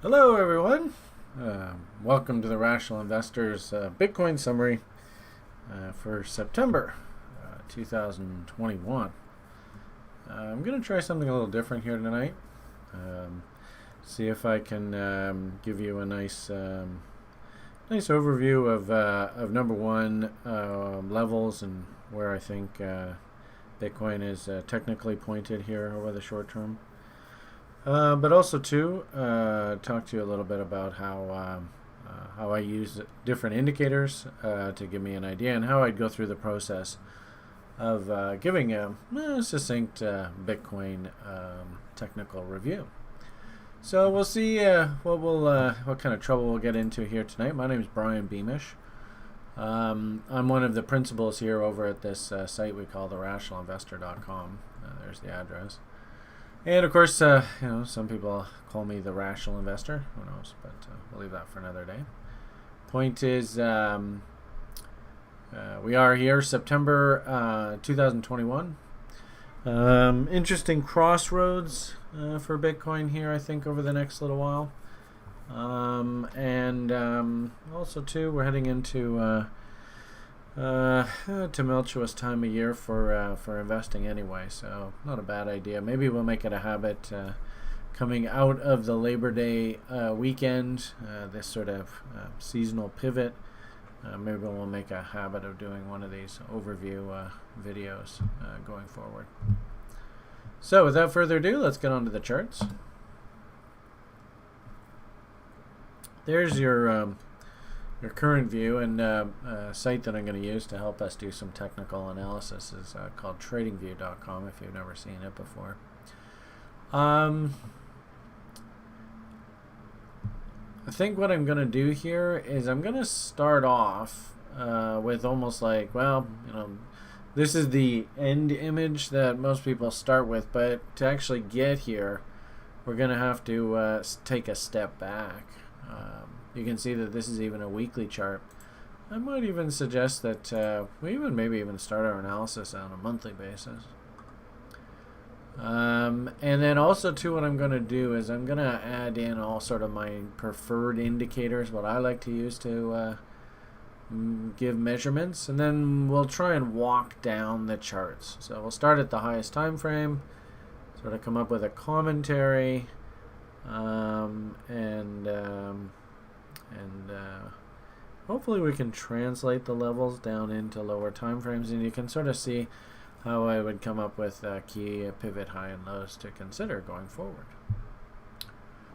Hello, everyone. Welcome to the Rational Investors Bitcoin summary for September 2021. I'm going to try something a little different here tonight. See if I can give you a nice overview of number one levels and where I think Bitcoin is technically pointed here over the short term. But also too, talk to you a little bit about how I use different indicators to give me an idea, and how I'd go through the process of giving a succinct Bitcoin technical review. So we'll see what kind of trouble we'll get into here tonight. My name is Brian Beamish. I'm one of the principals here over at this site we call therationalinvestor.com. There's the address. And of course, some people call me the rational investor. Who knows? But we'll leave that for another day. Point is, we are here, September 2021. Interesting crossroads for Bitcoin here, I think, over the next little while. Also, too, we're heading into a tumultuous time of year for investing anyway, so not a bad idea. Maybe we'll make it a habit coming out of the Labor Day weekend, this sort of seasonal pivot. Maybe we'll make a habit of doing one of these overview videos going forward. So without further ado, let's get on to the charts. There's your current view, and a site that I'm going to use to help us do some technical analysis is called tradingview.com, if you've never seen it before. I think what I'm going to do here is I'm going to start off with almost like, this is the end image that most people start with, but to actually get here, we're going to have to take a step back. You can see that this is even a weekly chart. I might even suggest that we maybe even start our analysis on a monthly basis. And then also too, what I'm going to do is I'm going to add in all sort of my preferred indicators, what I like to use to give measurements, and then we'll try and walk down the charts. So we'll start at the highest time frame, sort of come up with a commentary, and hopefully we can translate the levels down into lower time frames, and you can sort of see how I would come up with key pivot high and lows to consider going forward.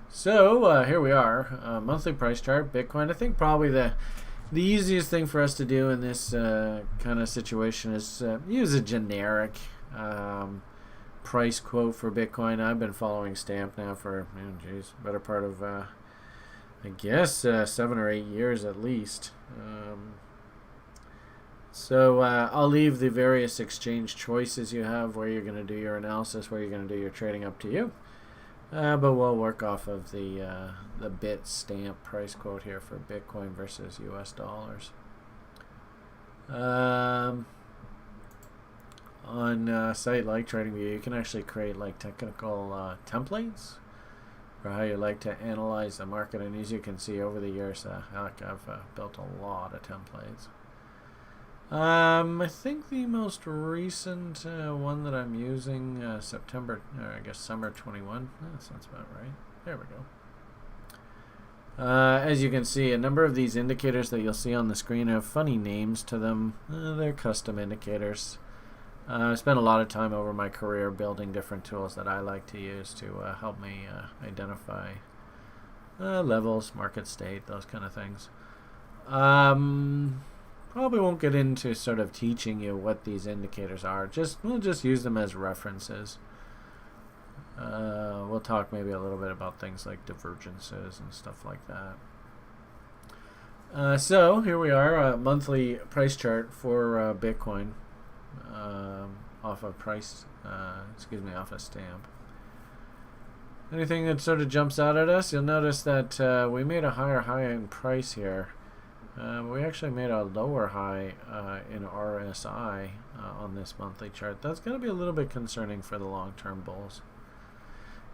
So here we are, monthly price chart, Bitcoin. I think probably the easiest thing for us to do in this kind of situation is use a generic price quote for Bitcoin. I've been following Stamp now for, better part of I guess 7 or 8 years at least. So I'll leave the various exchange choices you have, where you're going to do your analysis, where you're going to do your trading, up to you. But we'll work off of the Stamp price quote here for Bitcoin versus US dollars. On a site like TradingView, you can actually create like technical templates for how you like to analyze the market, and as you can see over the years, I've built a lot of templates. I think the most recent one that I'm using, summer 21. That sounds about right. There we go. As you can see, a number of these indicators that you'll see on the screen have funny names to them. They're custom indicators. I spent a lot of time over my career building different tools that I like to use to help me identify levels, market state, those kind of things. Probably won't get into sort of teaching you what these indicators are. We'll just use them as references. We'll talk maybe a little bit about things like divergences and stuff like that. So here we are, a monthly price chart for Bitcoin. Off of Stamp. Anything that sort of jumps out at us, you'll notice that we made a higher high in price here. We actually made a lower high in RSI on this monthly chart. That's going to be a little bit concerning for the long-term bulls.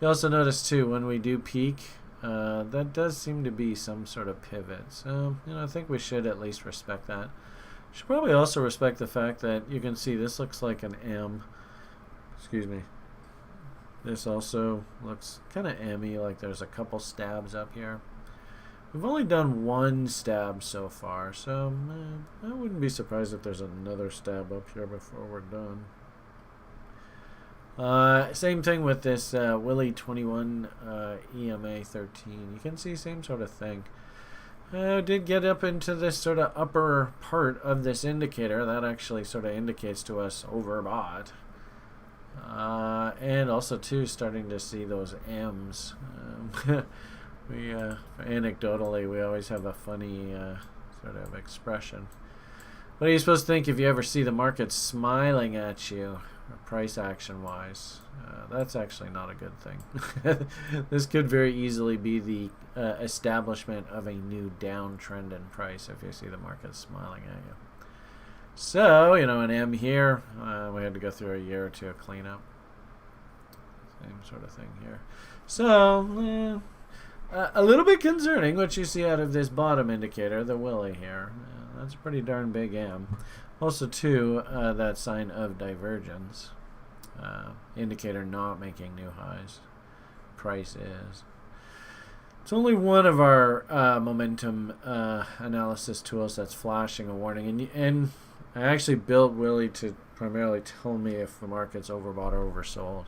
You also notice too, when we do peak, that does seem to be some sort of pivot. So, I think we should at least respect that. Should probably also respect the fact that you can see this looks like an M. Excuse me. This also looks kind of M-y, like there's a couple stabs up here. We've only done one stab so far, so I wouldn't be surprised if there's another stab up here before we're done. Same thing with this Willy 21 EMA 13. You can see same sort of thing. Did get up into this sort of upper part of this indicator. That actually sort of indicates to us overbought. And also too starting to see those M's. Anecdotally, we always have a funny sort of expression. What are you supposed to think if you ever see the market smiling at you, price action wise? That's actually not a good thing. This could very easily be the establishment of a new downtrend in price if you see the market smiling at you. So, an M here, we had to go through a year or two of cleanup. Same sort of thing here. So, a little bit concerning what you see out of this bottom indicator, the Willy here. That's a pretty darn big M. Also, too, that sign of divergence. Indicator not making new highs. Price is. It's only one of our momentum analysis tools that's flashing a warning. And I actually built Willy to primarily tell me if the market's overbought or oversold.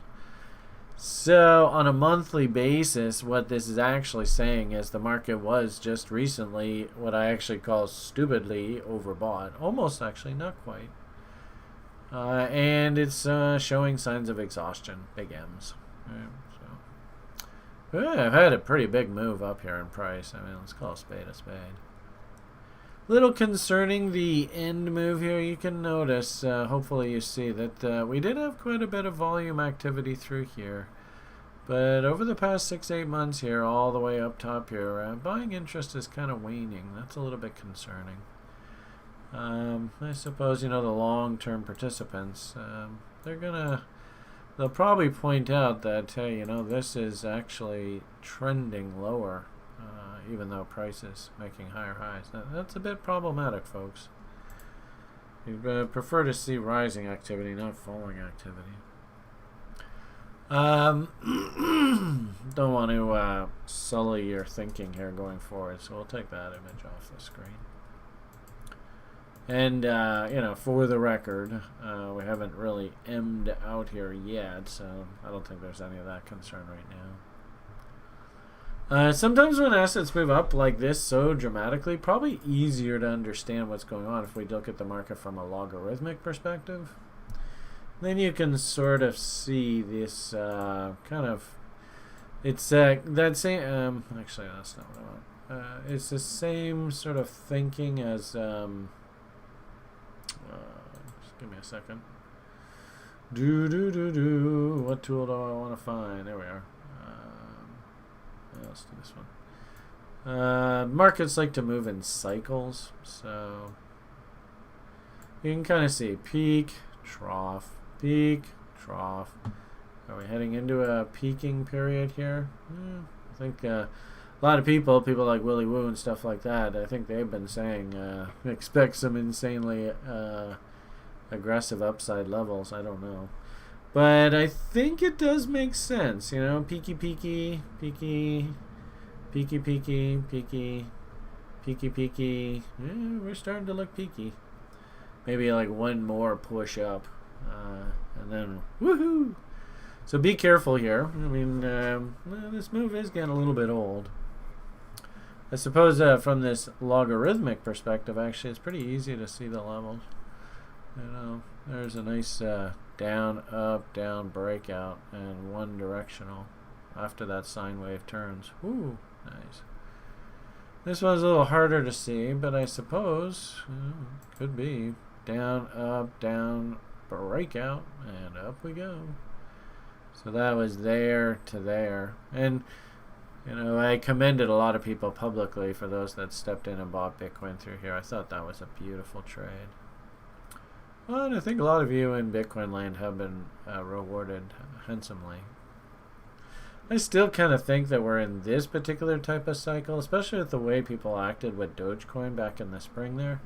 So on a monthly basis, what this is actually saying is the market was just recently what I actually call stupidly overbought. Almost actually, not quite. And it's showing signs of exhaustion, big M's. Right, so I've had a pretty big move up here in price. I mean, let's call a spade a spade. Little concerning the end move here, you can notice, hopefully you see that we did have quite a bit of volume activity through here. But over the past 6-8 months here, all the way up top here, buying interest is kind of waning. That's a little bit concerning. I suppose, the long-term participants, they'll probably point out that, hey, this is actually trending lower. Even though price is making higher highs. That's a bit problematic, folks. We prefer to see rising activity, not falling activity. Don't want to sully your thinking here going forward, so we'll take that image off the screen. And, for the record, we haven't really M'd out here yet, so I don't think there's any of that concern right now. Sometimes when assets move up like this so dramatically, probably easier to understand what's going on if we look at the market from a logarithmic perspective. Then you can sort of see this it's that same, actually that's not what I want. It's the same sort of thinking as, just give me a second. What tool do I want to find? There we are. Let's do this one. Markets like to move in cycles, so you can kind of see peak, trough, peak, trough. Are we heading into a peaking period here? I think a lot of people like Willy Woo and stuff like that, I think they've been saying expect some insanely aggressive upside levels. I don't know. But I think it does make sense, peaky, peaky, peaky, peaky, peaky, peaky, peaky, peaky. Yeah, we're starting to look peaky. Maybe like one more push up, and then woohoo! So be careful here. I mean, this move is getting a little bit old. I suppose from this logarithmic perspective, actually, it's pretty easy to see the levels. There's a nice down, up, down breakout, and one directional after that sine wave turns. Ooh, nice. This one's a little harder to see, but I suppose could be down, breakout, and up we go. So that was there to there. And I commended a lot of people publicly for those that stepped in and bought Bitcoin through here. I thought that was a beautiful trade. Well, and I think a lot of you in Bitcoin land have been rewarded handsomely. I still kind of think that we're in this particular type of cycle, especially with the way people acted with Dogecoin back in the spring there.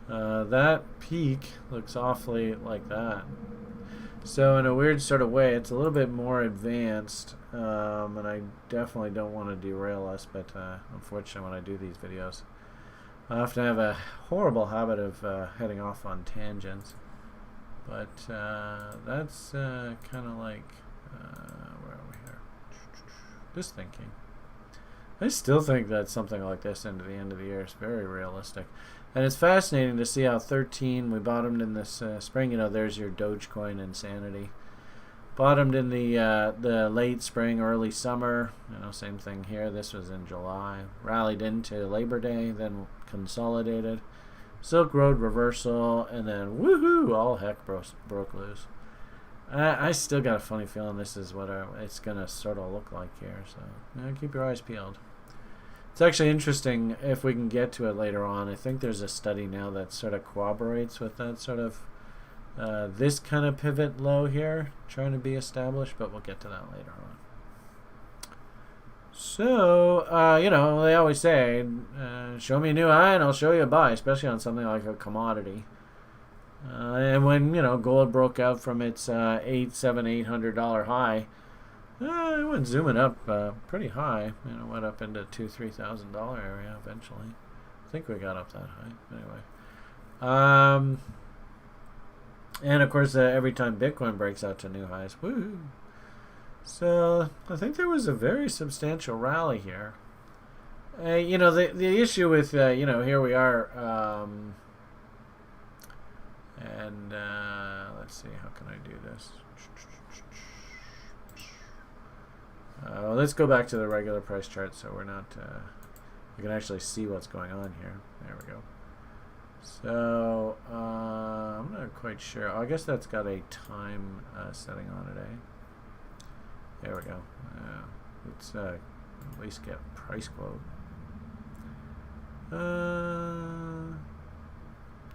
That peak looks awfully like that. So in a weird sort of way, it's a little bit more advanced, and I definitely don't want to derail us, but unfortunately when I do these videos, I often have a horrible habit of heading off on tangents. But that's kind of like, where are we here? Just thinking. I still think that something like this into the end of the year is very realistic. And it's fascinating to see how 13, we bottomed in this spring. You know, there's your Dogecoin insanity. Bottomed in the late spring, early summer. You know, same thing here. This was in July. Rallied into Labor Day, then consolidated. Silk Road reversal, and then woohoo, all heck broke loose. I still got a funny feeling this is what it's going to sort of look like here. So, you know, keep your eyes peeled. It's actually interesting if we can get to it later on. I think there's a study now that sort of corroborates with that sort of this kind of pivot low here trying to be established, but we'll get to that later on. So, you know, they always say, show me a new high and I'll show you a buy, especially on something like a commodity. And when, you know, gold broke out from its $800 high, it went zooming up pretty high. You know, went up into $2,000-$3,000 area eventually. I think we got up that high. Anyway. And, of course, every time Bitcoin breaks out to new highs, woo! So I think there was a very substantial rally here. You know, the issue with, you know, here we are, and let's see, how can I do this? Let's go back to the regular price chart so we're not, we can actually see what's going on here. There we go. So I'm not quite sure. I guess that's got a time setting on it, eh? There we go. Let's at least get price quote.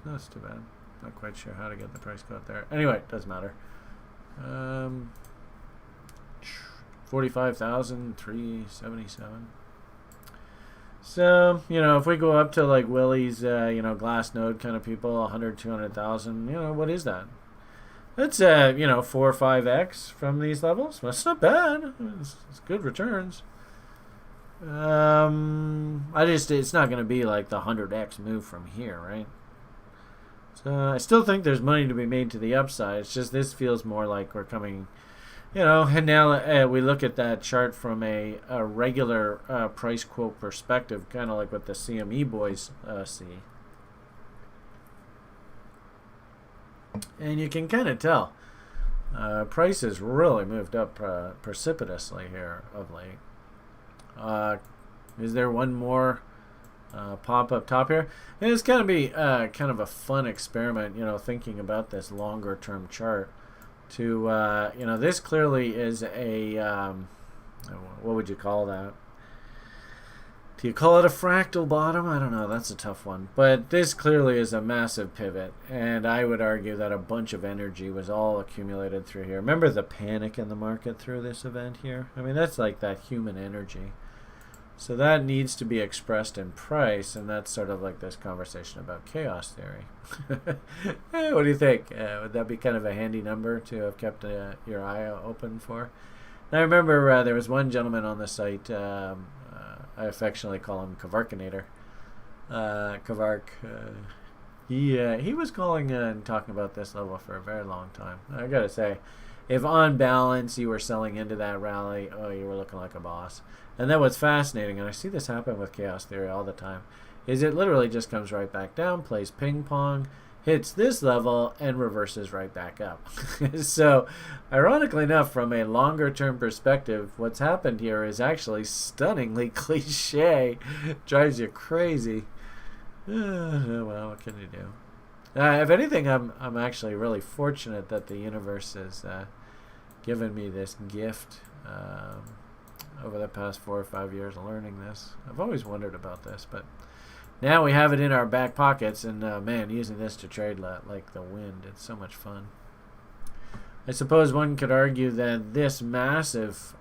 That's too bad. Not quite sure how to get the price quote there. Anyway, doesn't matter. 45,377. So, you know, if we go up to like Willie's, you know, glass node kind of people, 100, 200,000, you know, what is that? That's, you know, 4 or 5x from these levels. Well, that's not bad. It's good returns. It's not going to be like the 100x move from here, right? So I still think there's money to be made to the upside. It's just this feels more like we're coming, you know, and now we look at that chart from a regular price quote perspective, kind of like what the CME boys see. And you can kind of tell prices really moved up precipitously here of late. Is there one more pop up top here? And it's going to be kind of a fun experiment, you know, thinking about this longer term chart. To you know, this clearly is a what would you call that? Do you call it a fractal bottom? I don't know. That's a tough one. But this clearly is a massive pivot. And I would argue that a bunch of energy was all accumulated through here. Remember the panic in the market through this event here? I mean, that's like that human energy. So that needs to be expressed in price. And that's sort of like this conversation about chaos theory. Hey, what do you think? Would that be kind of a handy number to have kept your eye open for? And I remember there was one gentleman on the site, I affectionately call him Kavarkinator. Kavark. He was calling and talking about this level for a very long time. I gotta say, if on balance you were selling into that rally, oh, you were looking like a boss. And then what's fascinating, and I see this happen with chaos theory all the time, is it literally just comes right back down, plays ping pong, hits this level, and reverses right back up. So, ironically enough, from a longer term perspective, what's happened here is actually stunningly cliche. Drives you crazy. Well, what can you do? If anything, I'm actually really fortunate that the universe has given me this gift over the past 4 or 5 years of learning this. I've always wondered about this, but now we have it in our back pockets, and man, using this to trade like the wind, it's so much fun. I suppose one could argue that this massive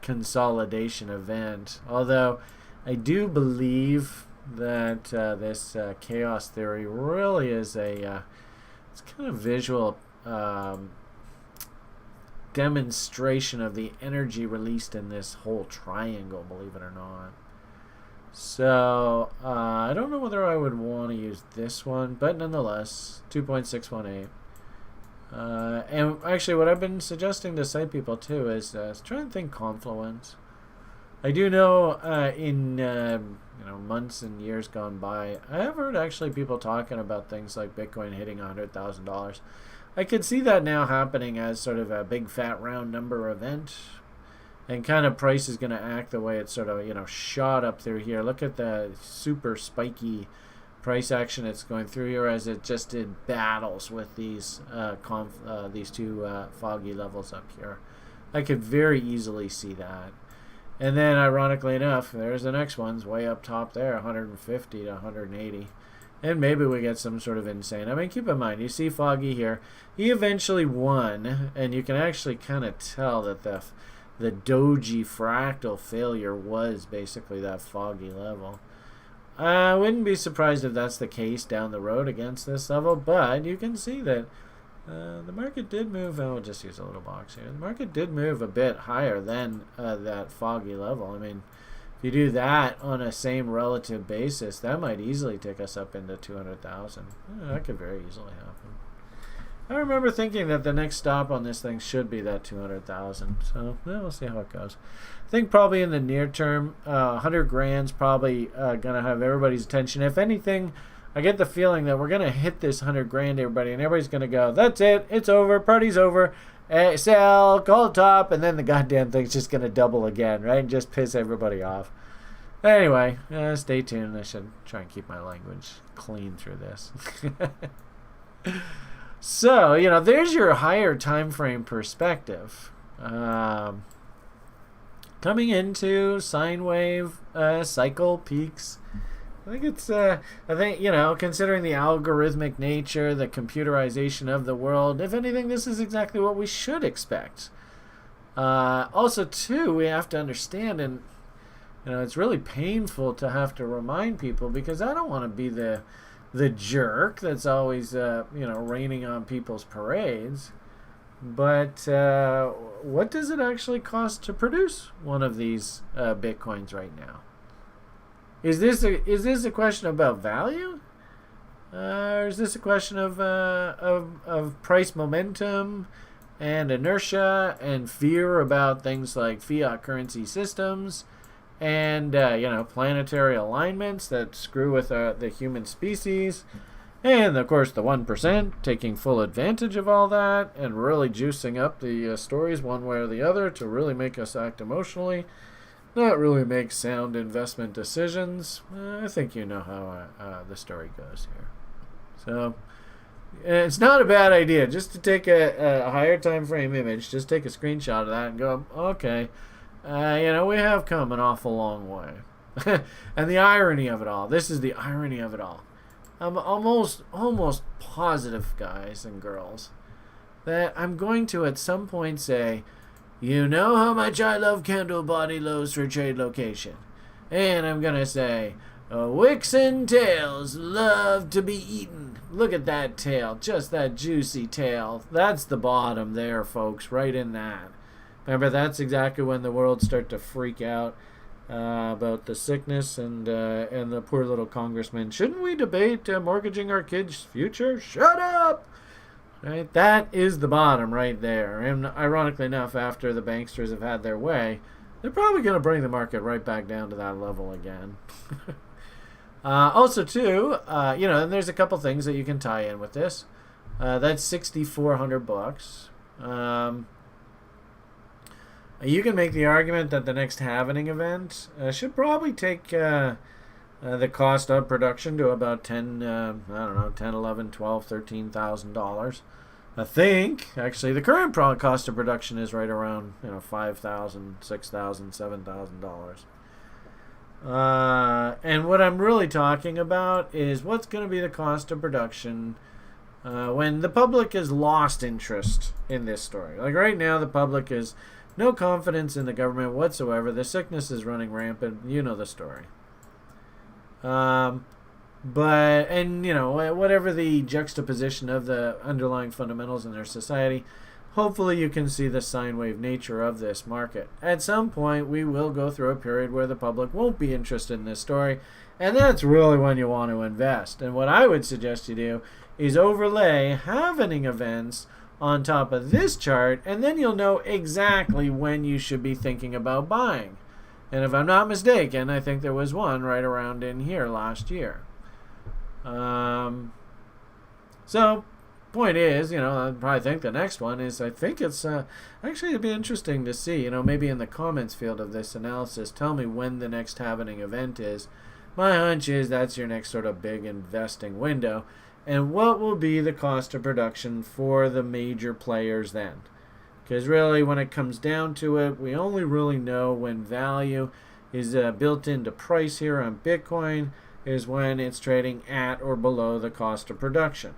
consolidation event, although I do believe that this chaos theory really is it's kind of visual demonstration of the energy released in this whole triangle, believe it or not. So I don't know whether I would want to use this one, but nonetheless, 2.618. And actually, what I've been suggesting to site people too is try and think confluence. I do know in months and years gone by, I have heard actually people talking about things like Bitcoin hitting $100,000. I could see that now happening as sort of a big fat round number event, and kind of price is going to act the way it's sort of shot up through here. Look at the super spiky price action it's going through here as it just did battles with these two foggy levels up here. I could very easily see that. And then, ironically enough, there's the next one's way up top there, 150 to 180. And maybe we get some sort of insane. I mean, keep in mind, you see Foggy here. He eventually won, and you can actually kind of tell that the doji fractal failure was basically that Foggy level. I wouldn't be surprised if that's the case down the road against this level, but you can see that the market did move. I'll just use a little box here. The market did move a bit higher than that Foggy level. I mean, if you do that on a same relative basis, that might easily take us up into 200,000. That could very easily happen. I remember thinking that the next stop on this thing should be that 200,000. So we'll see how it goes. I think probably in the near term, 100 grand's probably going to have everybody's attention. If anything, I get the feeling that we're going to hit this 100 grand, everybody, and everybody's going to go, that's it, it's over, party's over, sell, call it top, and then the goddamn thing's just going to double again, right, and just piss everybody off. Anyway, stay tuned. I should try and keep my language clean through this. So, there's your higher time frame perspective. Coming into sine wave cycle peaks. I think it's, considering the algorithmic nature, the computerization of the world, if anything, this is exactly what we should expect. Also, too, we have to understand, and, it's really painful to have to remind people, because I don't want to be the jerk that's always, raining on people's parades. But what does it actually cost to produce one of these Bitcoins right now? Is this a question about value? Or is this a question of price momentum and inertia and fear about things like fiat currency systems and planetary alignments that screw with the human species, and of course the 1% taking full advantage of all that and really juicing up the stories one way or the other to really make us act emotionally, not really make sound investment decisions? I think you know how the story goes here. So it's not a bad idea just to take a higher time frame image, just take a screenshot of that and go, okay, we have come an awful long way. And the irony of it all, this is the irony of it all. I'm almost positive, guys and girls, that I'm going to at some point say, you know how much I love candle body lows for trade location. And I'm going to say, wicks and tails love to be eaten. Look at that tail, just that juicy tail. That's the bottom there, folks, right in that. Remember, that's exactly when the world start to freak out about the sickness and the poor little congressman. Shouldn't we debate mortgaging our kids' future? Shut up! Right, that is the bottom right there. And ironically enough, after the banksters have had their way, they're probably going to bring the market right back down to that level again. Also, too, and there's a couple things that you can tie in with this. That's $6,400. You can make the argument that the next halvening event should probably take the cost of production to about $10, $11, $12, $13,000. I think actually the current cost of production is right around $5,000, $6,000, $7,000. And what I'm really talking about is what's going to be the cost of production when the public has lost interest in this story. Like right now, the public has no confidence in the government whatsoever. The sickness is running rampant. You know the story. Whatever the juxtaposition of the underlying fundamentals in their society, hopefully you can see the sine wave nature of this market. At some point, we will go through a period where the public won't be interested in this story, and that's really when you want to invest. And what I would suggest you do is overlay happening events on top of this chart, and then you'll know exactly when you should be thinking about buying. And if I'm not mistaken, I think there was one right around in here last year. So, point is, I probably think the next one is, I think it's, actually it'd be interesting to see, maybe in the comments field of this analysis, tell me when the next happening event is. My hunch is that's your next sort of big investing window. And what will be the cost of production for the major players then? Because really, when it comes down to it, we only really know when value is built into price here on Bitcoin is when it's trading at or below the cost of production.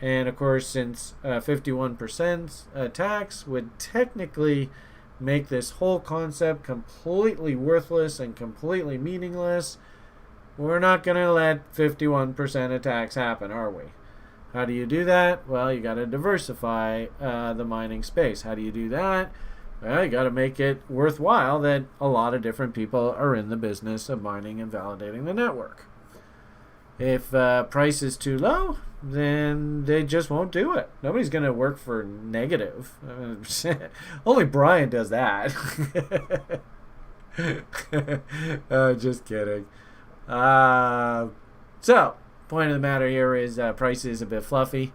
And of course, since 51% tax would technically make this whole concept completely worthless and completely meaningless, we're not going to let 51% of tax happen, are we? How do you do that? Well, you got to diversify the mining space. How do you do that? Well, you got to make it worthwhile that a lot of different people are in the business of mining and validating the network. If price is too low, then they just won't do it. Nobody's going to work for negative. Only Brian does that. Just kidding. So, point of the matter here is price is a bit fluffy.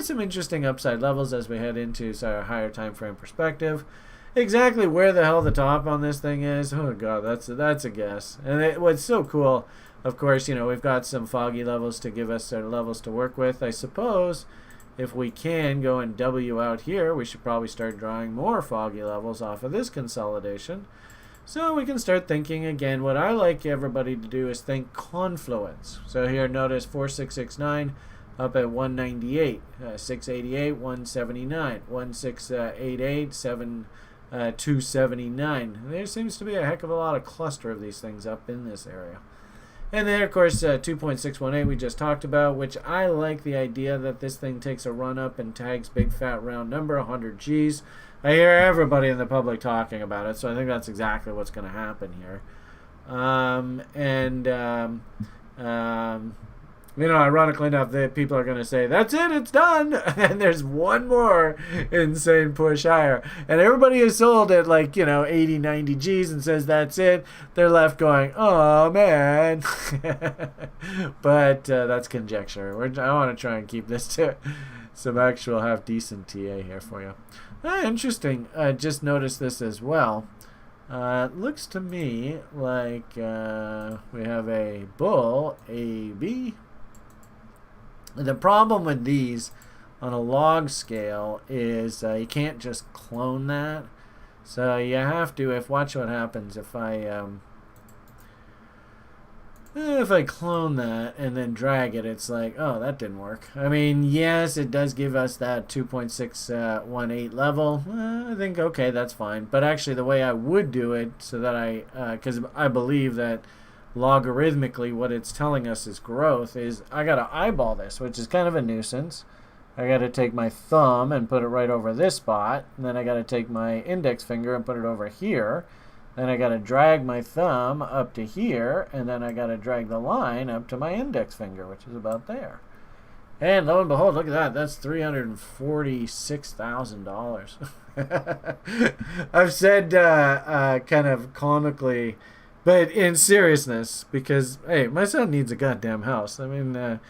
Some interesting upside levels as we head into a higher time frame perspective. Exactly where the hell the top on this thing is, oh god, that's a guess. And what's so cool, of course, we've got some foggy levels to give us levels to work with. I suppose if we can go and W out here, we should probably start drawing more foggy levels off of this consolidation. So we can start thinking again. What I like everybody to do is think confluence. So here, notice 4669 up at 198, 688, 179, 1688, 279. There seems to be a heck of a lot of cluster of these things up in this area. And then, of course, 2.618 we just talked about, which I like the idea that this thing takes a run up and tags big fat round number, 100 Gs. I hear everybody in the public talking about it, so I think that's exactly what's going to happen here. Ironically enough, people are going to say, that's it, it's done. And there's one more insane push higher. And everybody is sold at 80, 90 Gs and says that's it. They're left going, oh, man. But that's conjecture. I want to try and keep this to some actual half-decent TA here for you. Interesting. Just noticed this as well. It looks to me like we have a bull, A, B. The problem with these on a log scale is you can't just clone that. So you have to, watch what happens if I clone that and then drag it, it's like, oh, that didn't work. I mean, yes, it does give us that 2.618 level. I think, okay, that's fine. But actually, the way I would do it, so that because I believe that logarithmically what it's telling us is growth, is I got to eyeball this, which is kind of a nuisance. I got to take my thumb and put it right over this spot. And then I got to take my index finger and put it over here. Then I got to drag my thumb up to here, and then I got to drag the line up to my index finger, which is about there. And lo and behold, look at that. That's $346,000. I've said kind of comically, but in seriousness, because, hey, my son needs a goddamn house. I mean,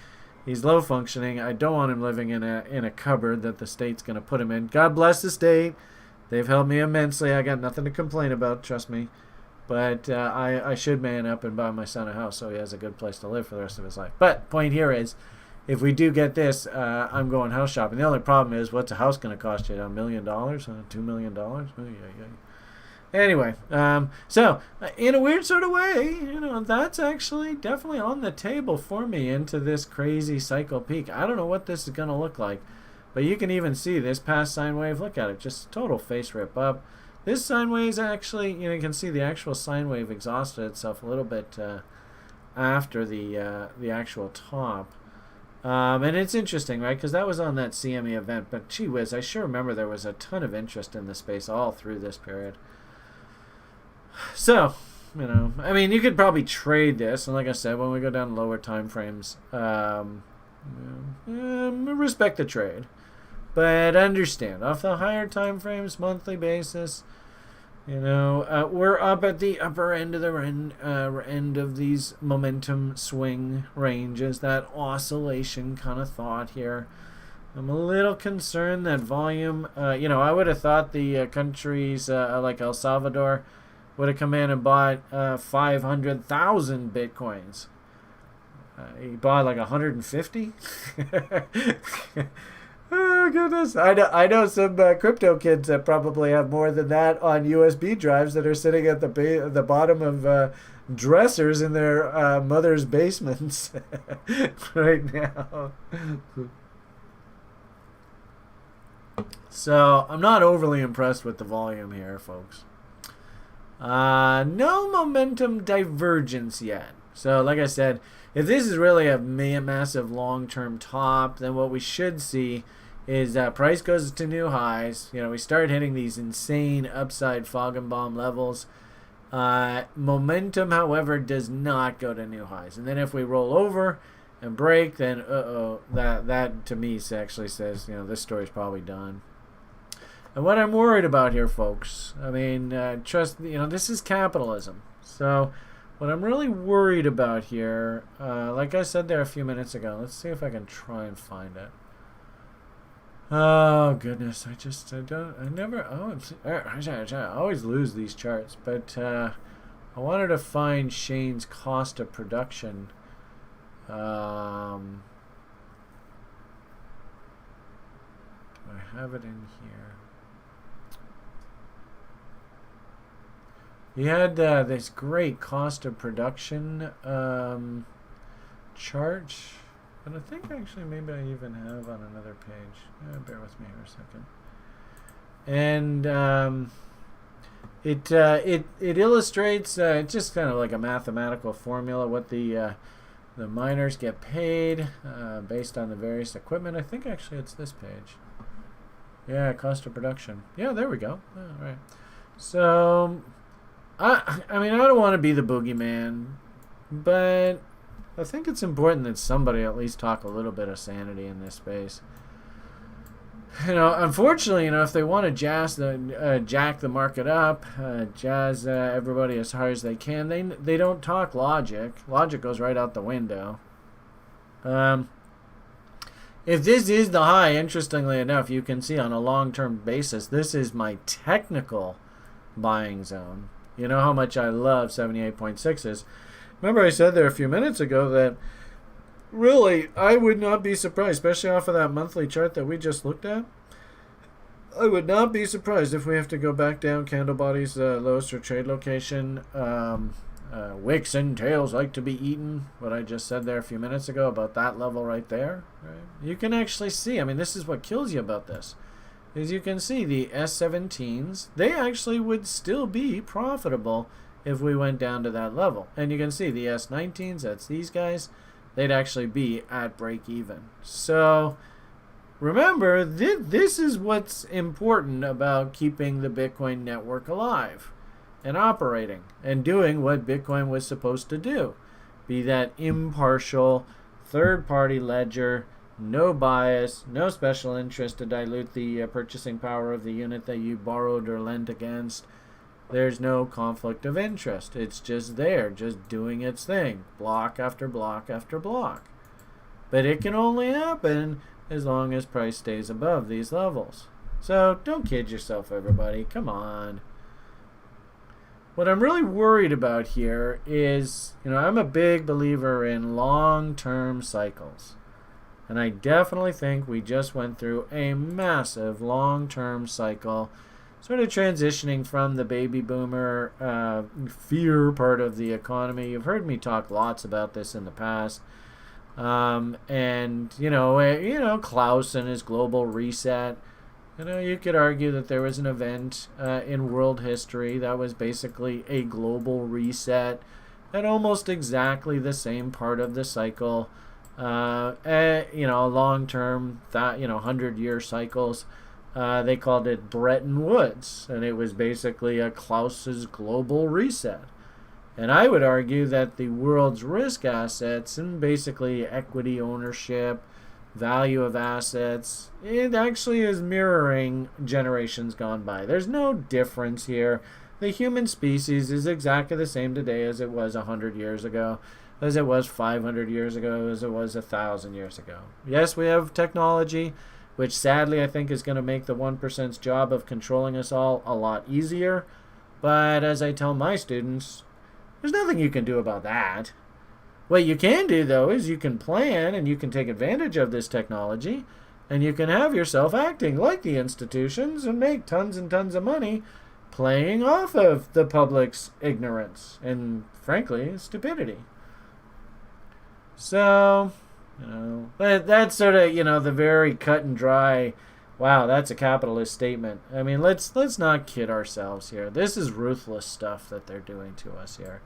he's low functioning. I don't want him living in a cupboard that the state's going to put him in. God bless the state. They've helped me immensely. I got nothing to complain about, trust me. But I should man up and buy my son a house so he has a good place to live for the rest of his life. But point here is, if we do get this, I'm going house shopping. The only problem is, what's a house going to cost you? $1 million? $2 million? Anyway, so in a weird sort of way, that's actually definitely on the table for me into this crazy cycle peak. I don't know what this is going to look like, but you can even see this past sine wave. Look at it, just total face rip up. This sine wave is actually, you can see the actual sine wave exhausted itself a little bit after the actual top. And it's interesting, right? Because that was on that CME event, but gee whiz, I sure remember there was a ton of interest in the space all through this period. So, I mean, you could probably trade this, and like I said, when we go down lower time frames, respect the trade. But understand, off the higher time frames, monthly basis, we're up at the upper end of the end of these momentum swing ranges, that oscillation kind of thought here. I'm a little concerned that volume, I would have thought the countries like El Salvador would have come in and bought 500,000 Bitcoins. He bought like 150? Oh, goodness. I know some crypto kids that probably have more than that on USB drives that are sitting at the bottom of dressers in their mother's basements right now. So I'm not overly impressed with the volume here, folks. No momentum divergence yet. So like I said, if this is really a massive long-term top, then what we should see is that price goes to new highs. We start hitting these insane upside fog and bomb levels. Momentum, however, does not go to new highs. And then if we roll over and break, then that to me actually says, this story's probably done. And what I'm worried about here, folks, I mean, trust, this is capitalism. So what I'm really worried about here, like I said there a few minutes ago, let's see if I can try and find it. Oh, goodness, I always lose these charts, but I wanted to find Shane's cost of production. Do I have it in here? He had this great cost of production chart, and I think actually maybe I even have on another page. Bear with me for a second. And it illustrates it's just kind of like a mathematical formula what the miners get paid based on the various equipment. I think actually it's this page. Yeah, cost of production. Yeah, there we go. All right. So I mean, I don't want to be the boogeyman, but I think it's important that somebody at least talk a little bit of sanity in this space. Unfortunately, if they want to jack the market up, jazz everybody as hard as they can, they don't talk logic. Logic goes right out the window. If this is the high, interestingly enough, you can see on a long-term basis, this is my technical buying zone. You know how much I love 78.6s. Remember I said there a few minutes ago that really I would not be surprised, especially off of that monthly chart that we just looked at. I would not be surprised if we have to go back down candle bodies, lowest or trade location. Wicks and tails like to be eaten. What I just said there a few minutes ago about that level right there. Right? You can actually see, I mean, this is what kills you about this. As you can see, the S17s, they actually would still be profitable if we went down to that level. And you can see the S19s, that's these guys, they'd actually be at break even. So remember, this is what's important about keeping the Bitcoin network alive and operating and doing what Bitcoin was supposed to do. Be that impartial, third-party ledger, no bias, no special interest to dilute the purchasing power of the unit that you borrowed or lent against. There's no conflict of interest. It's just there, just doing its thing, block after block after block. But it can only happen as long as price stays above these levels. So don't kid yourself, everybody. Come on. What I'm really worried about here is, I'm a big believer in long-term cycles. And I definitely think we just went through a massive long-term cycle. sort of transitioning from the baby boomer fear part of the economy. You've heard me talk lots about this in the past. And Klaus and his global reset. You could argue that there was an event in world history that was basically a global reset at almost exactly the same part of the cycle. Long-term, 100-year cycles. They called it Bretton Woods, and it was basically a Klaus's global reset. And I would argue that the world's risk assets and basically equity ownership, value of assets, it actually is mirroring generations gone by. There's no difference here. The human species is exactly the same today as it was 100 years ago, as it was 500 years ago, as it was 1,000 years ago. Yes, we have technology, which sadly I think is going to make the 1%'s job of controlling us all a lot easier. But as I tell my students, there's nothing you can do about that. What you can do, though, is you can plan and you can take advantage of this technology, and you can have yourself acting like the institutions and make tons and tons of money playing off of the public's ignorance and, frankly, stupidity. So, that's sort of, the very cut and dry, wow, that's a capitalist statement. I mean, let's not kid ourselves here. This is ruthless stuff that they're doing to us here.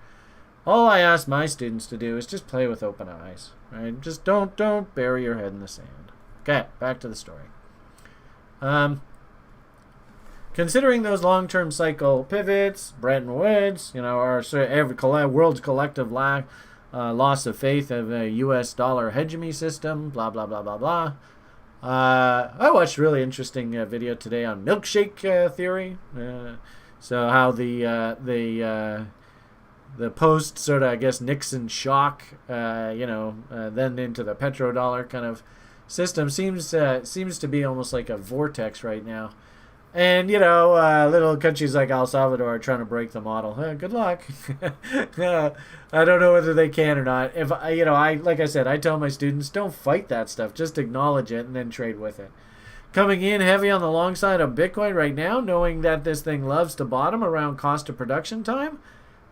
All I ask my students to do is just play with open eyes, right? Just don't bury your head in the sand. Okay, back to the story. Considering those long-term cycle pivots, Bretton Woods, our sort of world's collective loss of faith of a U.S. dollar hegemony system, blah blah blah blah blah. I watched a really interesting video today on milkshake theory. So how the post sort of, I guess, Nixon shock, then into the petrodollar kind of system seems to be almost like a vortex right now. And, little countries like El Salvador are trying to break the model. Good luck. I don't know whether they can or not. If like I said, I tell my students, don't fight that stuff. Just acknowledge it and then trade with it. Coming in heavy on the long side of Bitcoin right now, knowing that this thing loves to bottom around cost of production time,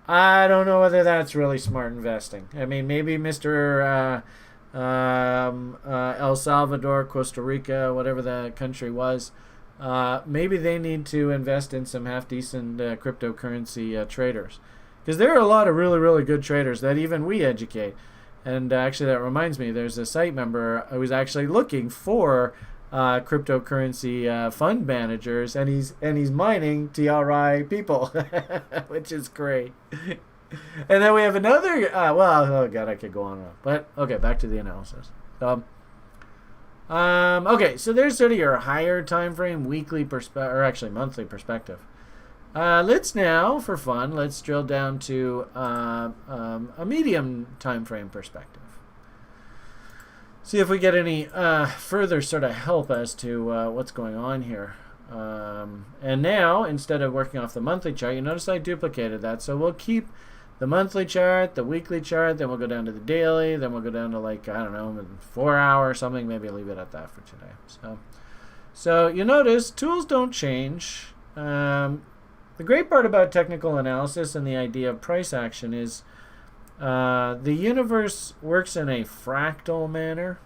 I don't know whether that's really smart investing. I mean, maybe Mr. El Salvador, Costa Rica, whatever the country was, maybe they need to invest in some half-decent cryptocurrency traders. Because there are a lot of really, really good traders that even we educate. And actually, that reminds me, there's a site member who's actually looking for cryptocurrency fund managers, and he's mining TRI people, which is great. And then we have another. Oh god, I could go on and on. But okay, back to the analysis. Okay, so there's sort of your higher time frame, weekly or actually monthly perspective. Let's now, for fun, let's drill down to a medium time frame perspective. See if we get any further sort of help as to what's going on here. And now, instead of working off the monthly chart, you notice I duplicated that. So we'll keep the monthly chart, the weekly chart, then we'll go down to the daily, then we'll go down to 4 hour or something. Maybe I'll leave it at that for today. So you notice tools don't change. The great part about technical analysis and the idea of price action is the universe works in a fractal manner.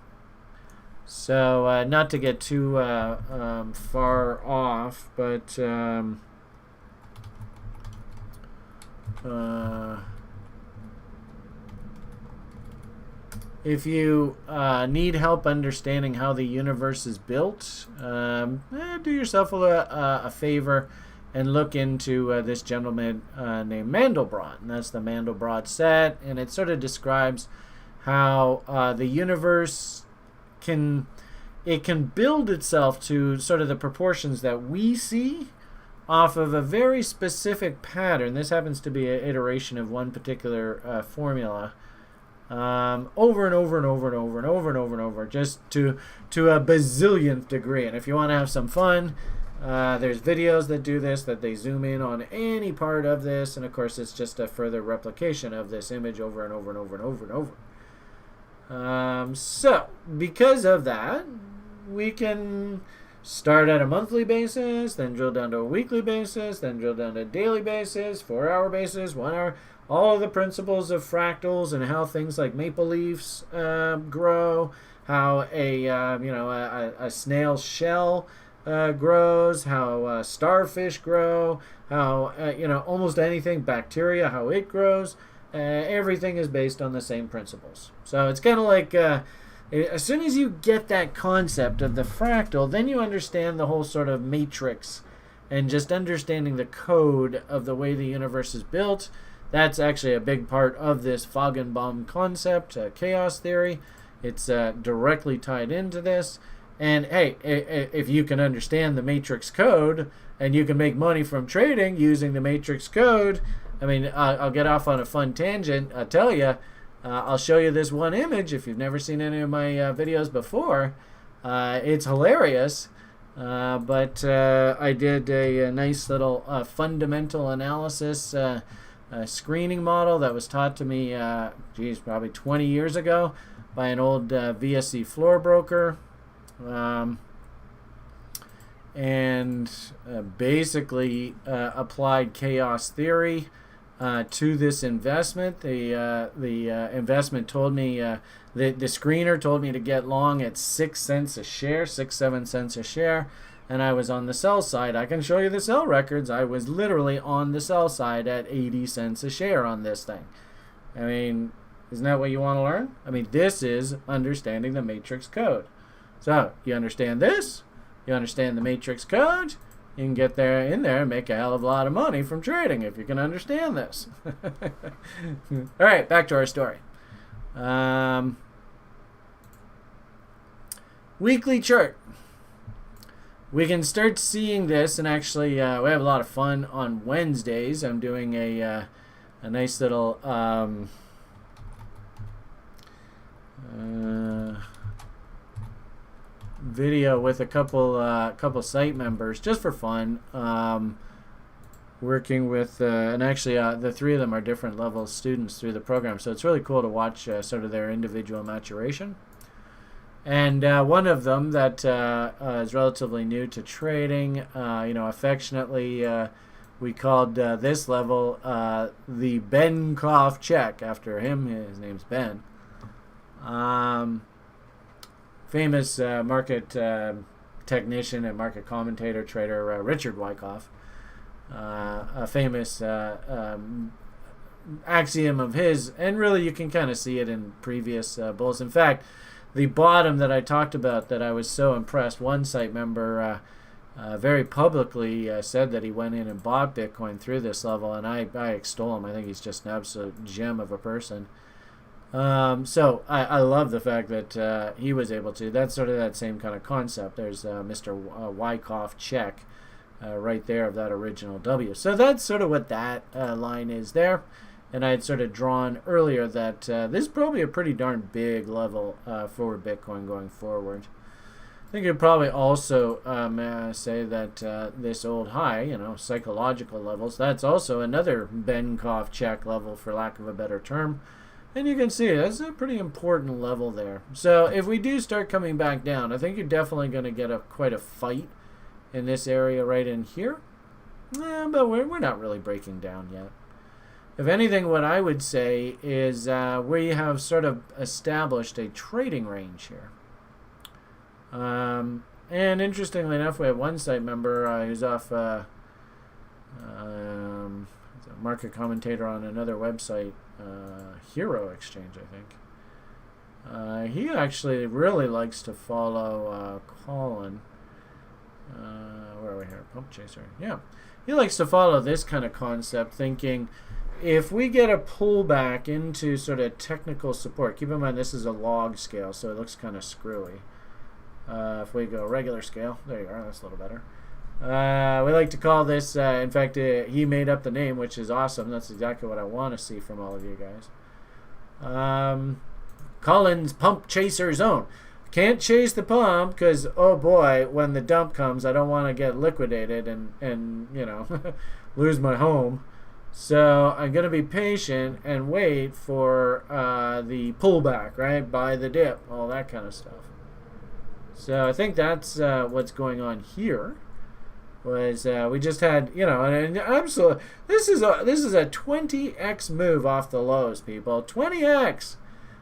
So not to get too far off, but if you need help understanding how the universe is built, do yourself a favor and look into this gentleman named Mandelbrot. And that's the Mandelbrot set, and it sort of describes how the universe can build itself to sort of the proportions that we see off of a very specific pattern. This happens to be an iteration of one particular formula over and over and over and over and over and over and over, just to a bazillionth degree. And if you want to have some fun, there's videos that do this, that they zoom in on any part of this, and of course it's just a further replication of this image over and over and over and over and over. So because of that, we can start at a monthly basis, then drill down to a weekly basis, then drill down to a daily basis, 4-hour basis, 1 hour. All of the principles of fractals and how things like maple leaves grow, how a snail's shell grows, how starfish grow, how almost anything, bacteria, how it grows. Everything is based on the same principles. So it's kind of like as soon as you get that concept of the fractal, then you understand the whole sort of matrix and just understanding the code of the way the universe is built. That's actually a big part of this Feigenbaum concept, chaos theory. It's directly tied into this. And hey, if you can understand the matrix code and you can make money from trading using the matrix code, I mean, I'll get off on a fun tangent. I'll tell you, I'll show you this one image if you've never seen any of my videos before. It's hilarious. But I did a nice little fundamental analysis screening model that was taught to me, probably 20 years ago by an old VSC floor broker. And basically applied chaos theory to this investment. The investment told me, the screener told me to get long at 6 cents a share, 7 cents a share, and I was on the sell side. I can show you the sell records. I was literally on the sell side at 80 cents a share on this thing. I mean, isn't that what you want to learn? I mean, this is understanding the matrix code. So, you understand this, you understand the matrix code, you can get in there and make a hell of a lot of money from trading if you can understand this. All right, back to our story. Weekly chart. We can start seeing this, and actually we have a lot of fun on Wednesdays. I'm doing a nice little video with a couple site members just for fun, working with and actually the three of them are different level students through the program, so it's really cool to watch sort of their individual maturation. And one of them that is relatively new to trading, affectionately we called this level the Benkoff check after him. His name's Ben. Famous market technician and market commentator trader Richard Wyckoff. A famous axiom of his, and really you can kind of see it in previous bulls. In fact, the bottom that I talked about that I was so impressed, one site member very publicly said that he went in and bought Bitcoin through this level, and I extol him. I think he's just an absolute gem of a person. So I love the fact that he was able to. That's sort of that same kind of concept. There's Mr. Wyckoff check right there of that original W. So that's sort of what that line is there. And I had sort of drawn earlier that this is probably a pretty darn big level for Bitcoin going forward. I think you'd probably also say that this old high, psychological levels, that's also another Benkoff check level, for lack of a better term. And you can see that's a pretty important level there. So if we do start coming back down, I think you're definitely going to get quite a fight in this area right in here. But we're not really breaking down yet. If anything, what I would say is we have sort of established a trading range here. And interestingly enough, we have one site member who's off a market commentator on another website, Hero Exchange, I think. He actually really likes to follow Colin. Where are we here? Pump Chaser. Yeah. He likes to follow this kind of concept, thinking if we get a pullback into sort of technical support, keep in mind this is a log scale, so it looks kind of screwy. If we go regular scale, there you are, that's a little better. We like to call this, in fact, he made up the name, which is awesome. That's exactly what I want to see from all of you guys. Colin's Pump Chaser Zone. Can't chase the pump because, oh boy, when the dump comes, I don't want to get liquidated and lose my home. So I'm going to be patient and wait for the pullback, right? Buy the dip, all that kind of stuff. So I think that's what's going on here. Was we just had, you know, and absolutely, this is a 20x move off the lows, people. 20x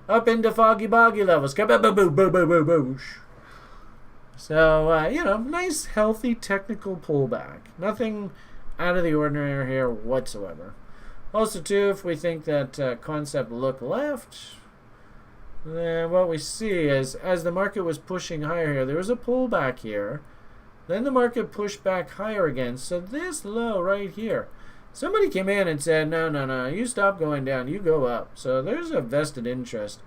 up into foggy boggy levels. So you know, nice healthy technical pullback. Nothing out of the ordinary here whatsoever. Also, too, if we think that concept look left, then what we see is as the market was pushing higher here, there was a pullback here. Then the market pushed back higher again. So this low right here, somebody came in and said, no, you stop going down, you go up. So there's a vested interest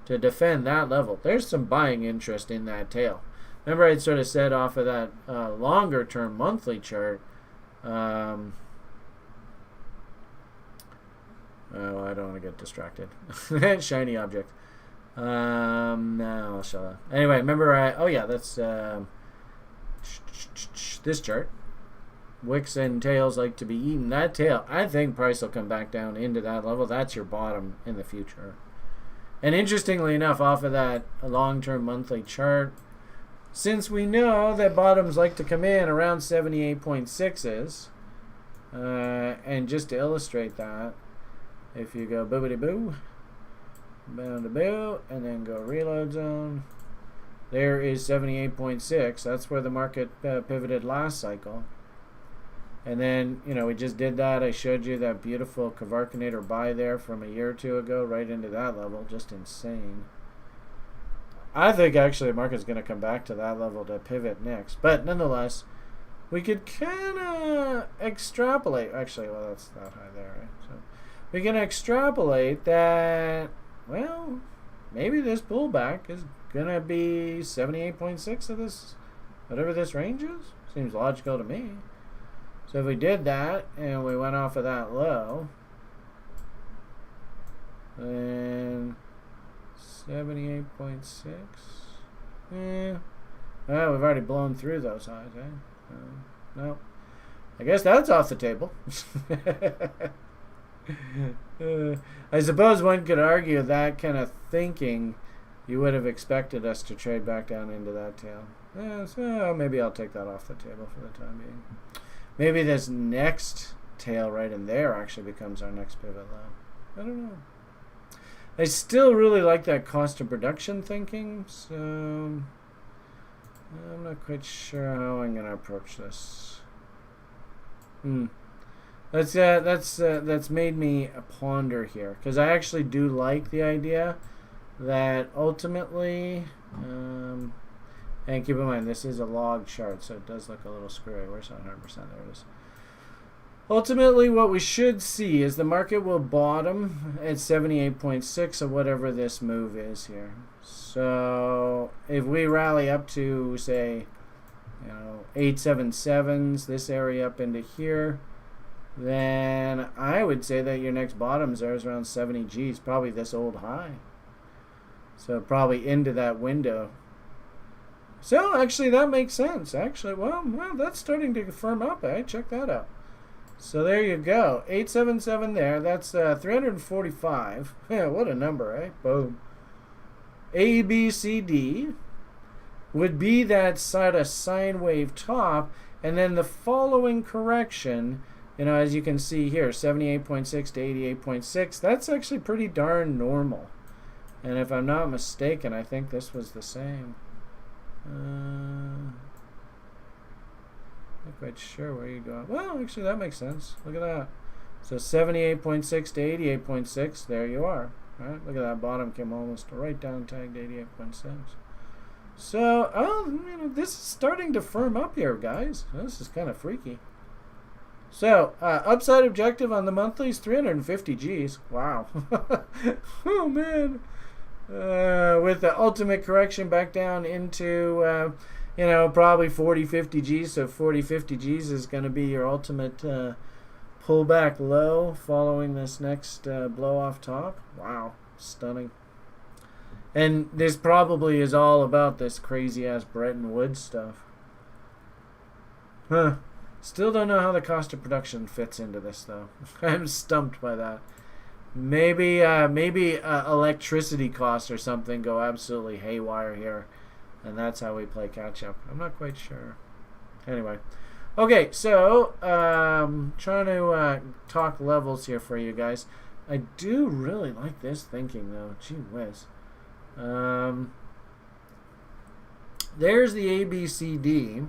to defend that level. There's some buying interest in that tail. Remember I sort of said off of that longer term monthly chart, oh, I don't want to get distracted. Shiny object. No, I'll show that. Anyway, remember oh yeah, that's this chart. Wicks and tails like to be eaten. That tail, I think price will come back down into that level. That's your bottom in the future. And interestingly enough, off of that long-term monthly chart, since we know that bottoms like to come in around 78.6s, and just to illustrate that, if you go boobity-boo, bound to boo, and then go reload zone, there is 78.6. That's where the market pivoted last cycle. And then, you know, we just did that. I showed you that beautiful Kavarkanator buy there from a year or two ago, right into that level. Just insane. I think actually the market's going to come back to that level to pivot next. But nonetheless, we could kind of extrapolate. Actually, well, that's not high there, right? So we can extrapolate that, well, maybe this pullback is going to be 78.6 of this, whatever this range is. Seems logical to me. So if we did that and we went off of that low, then 78.6. Yeah. Well, we've already blown through those highs, eh? No. I guess that's off the table. I suppose one could argue that kind of thinking, you would have expected us to trade back down into that tail. Yeah, so maybe I'll take that off the table for the time being. Maybe this next tail right in there actually becomes our next pivot low. I don't know. I still really like that cost of production thinking, so I'm not quite sure how I'm going to approach this. That's made me ponder here, because I actually do like the idea that ultimately, and keep in mind this is a log chart, so it does look a little screwy. Where's 100%? There it is. Ultimately, what we should see is the market will bottom at 78.6 of whatever this move is here. So if we rally up to, say, 877s, this area up into here, then I would say that your next bottoms there is around 70 Gs, probably this old high. So probably into that window. So actually that makes sense. Actually, well, that's starting to firm up, eh? Check that out. So there you go. 877 there. That's 345. Yeah, what a number, eh? Boom. A, B, C, D would be that side of sine wave top, and then the following correction, as you can see here, 78.6 to 88.6, that's actually pretty darn normal. And if I'm not mistaken, I think this was the same. Not quite sure where you're going. Well, actually, that makes sense. Look at that. So 78.6 to 88.6, there you are. All right, look at that bottom came almost right down tagged 88.6. So, this is starting to firm up here, guys. This is kind of freaky. So, upside objective on the monthlies, 350 Gs. Wow. Oh, man. With the ultimate correction back down into, probably 40, 50 Gs. So 40, 50 Gs is going to be your ultimate pullback low following this next blow off top. Wow. Stunning. And this probably is all about this crazy-ass Bretton Woods stuff. Huh. Still don't know how the cost of production fits into this, though. I'm stumped by that. Maybe electricity costs or something go absolutely haywire here. And that's how we play catch up. I'm not quite sure. Anyway. Okay, so trying to talk levels here for you guys. I do really like this thinking, though. Gee whiz. There's the A, B, C, D.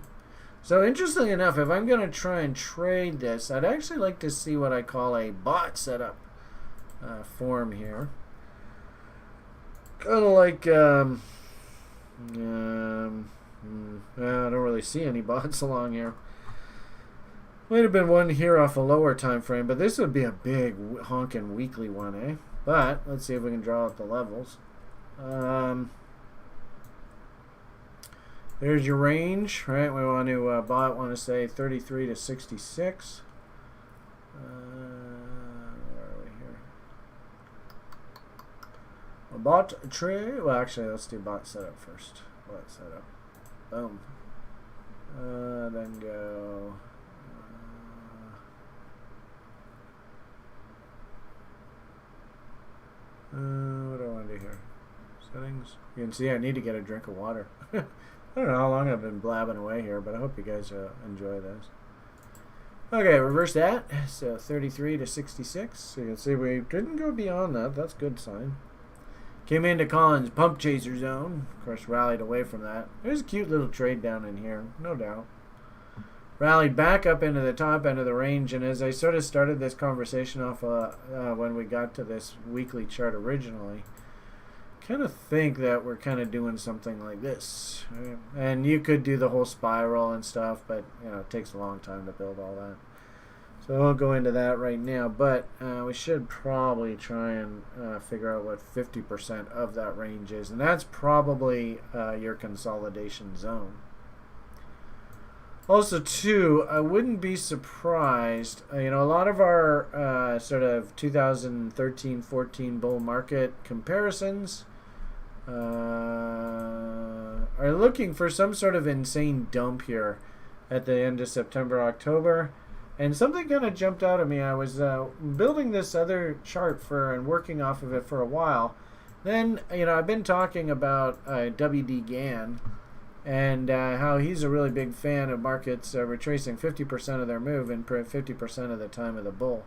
So interestingly enough, if I'm going to try and trade this, I'd actually like to see what I call a bot setup form here. Kind of like, I don't really see any bots along here. Might have been one here off a lower time frame, but this would be a big honking weekly one, eh? But let's see if we can draw up the levels. There's your range, right? We want to want to say 33 to 66. Where are we here? A bot tree. Well, actually, let's do bot setup first. Bot setup. Boom. Then go. What do I want to do here? Settings. You can see I need to get a drink of water. I don't know how long I've been blabbing away here, but I hope you guys enjoy this. Okay, reverse that. So 33 to 66. So you can see we didn't go beyond that. That's a good sign. Came into Collins' pump chaser zone. Of course, rallied away from that. There's a cute little trade down in here, no doubt. Rallied back up into the top end of the range, and as I sort of started this conversation off when we got to this weekly chart originally, kind of think that we're kind of doing something like this, right? And you could do the whole spiral and stuff, but you know, it takes a long time to build all that. So I won't go into that right now, but we should probably try and figure out what 50% of that range is, and that's probably your consolidation zone. Also, too, I wouldn't be surprised. You know, a lot of our sort of 2013-14 bull market comparisons are looking for some sort of insane dump here at the end of September, October. And something kind of jumped out at me. I was building this other chart and working off of it for a while. Then, you know, I've been talking about WD Gann and how he's a really big fan of markets retracing 50% of their move in 50% of the time of the bull.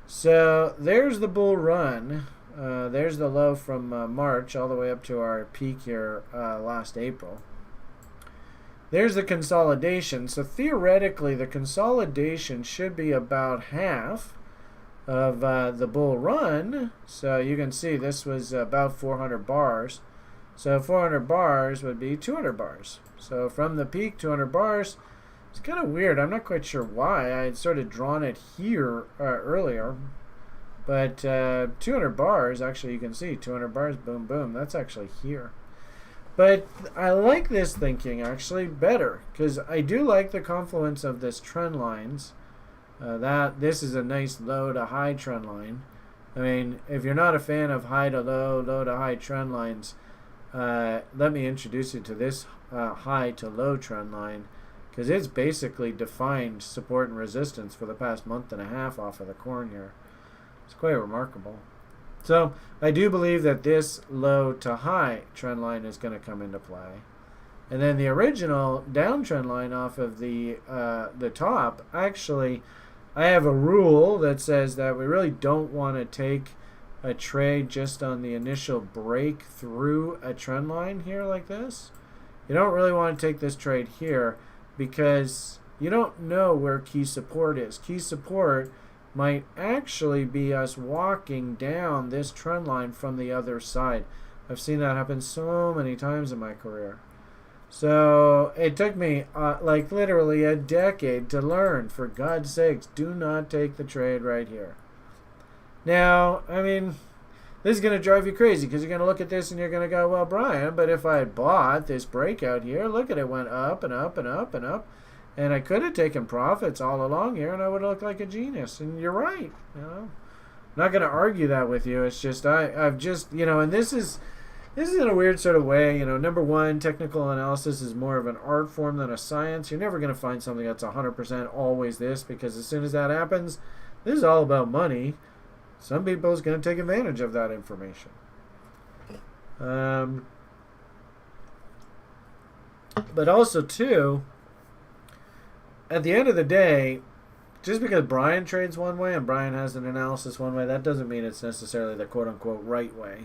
So there's the bull run. There's the low from March all the way up to our peak here last April. There's the consolidation. So theoretically, the consolidation should be about half of the bull run. So you can see this was about 400 bars. So 400 bars would be 200 bars. So from the peak, 200 bars. It's kind of weird. I'm not quite sure why. I had sort of drawn it here earlier. But 200 bars, actually, you can see 200 bars, boom, boom. That's actually here. But I like this thinking, actually, better. Because I do like the confluence of this trend lines. This is a nice low to high trend line. I mean, if you're not a fan of high to low, low to high trend lines, let me introduce you to this high to low trend line, because it's basically defined support and resistance for the past month and a half off of the corn here. It's quite remarkable. So I do believe that this low to high trend line is going to come into play, and then the original downtrend line off of the top. Actually, I have a rule that says that we really don't want to take a trade just on the initial break through a trend line here like this. You don't really want to take this trade here because you don't know where key support is. Key support might actually be us walking down this trend line from the other side. I've seen that happen so many times in my career. So it took me like literally a decade to learn, for God's sakes, do not take the trade right here. Now, I mean, this is going to drive you crazy because you're going to look at this and you're going to go, well, Brian, but if I had bought this breakout here, look at it, went up and up and up and up, and I could have taken profits all along here and I would have looked like a genius. And you're right. You know, I'm not going to argue that with you. It's just I've just, you know, and this is in a weird sort of way. You know, number one, technical analysis is more of an art form than a science. You're never going to find something that's 100% always this, because as soon as that happens, this is all about money. Some people is going to take advantage of that information. But also, too, at the end of the day, just because Brian trades one way and Brian has an analysis one way, that doesn't mean it's necessarily the quote-unquote right way.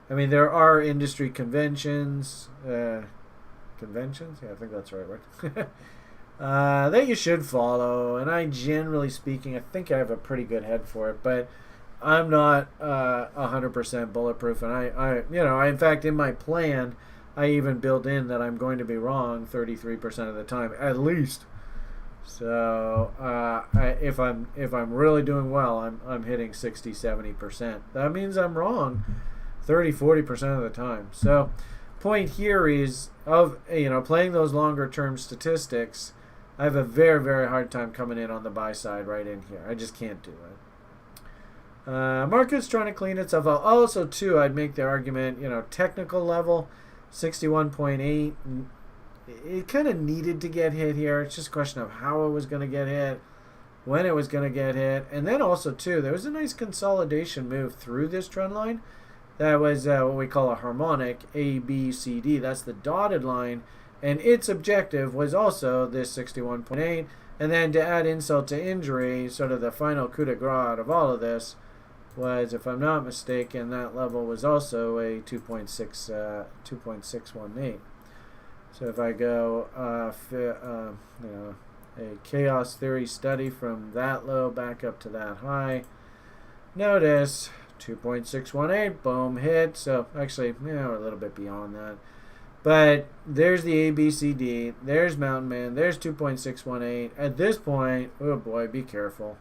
I mean, there are industry conventions. Conventions? Yeah, I think that's the right word. That you should follow. And I, generally speaking, I think I have a pretty good head for it. But I'm not 100% bulletproof. And I, in fact, in my plan, I even build in that I'm going to be wrong 33% of the time, at least. So if I'm really doing well, I'm hitting 60-70%. That means I'm wrong 30-40% of the time. So point here is playing those longer term statistics, I have a very, very hard time coming in on the buy side right in here. I just can't do it. Market's trying to clean itself out. Also, too, I'd make the argument, technical level, 61.8. It kind of needed to get hit here. It's just a question of how it was going to get hit, when it was going to get hit. And then also, too, there was a nice consolidation move through this trend line. That was what we call a harmonic, A, B, C, D. That's the dotted line. And its objective was also this 61.8. And then to add insult to injury, sort of the final coup de grace out of all of this was, if I'm not mistaken, that level was also a 2.618. So if I go, a chaos theory study from that low back up to that high, notice 2.618, boom, hit. So actually, we're a little bit beyond that. But there's the ABCD, there's Mountain Man, there's 2.618. At this point, oh boy, be careful.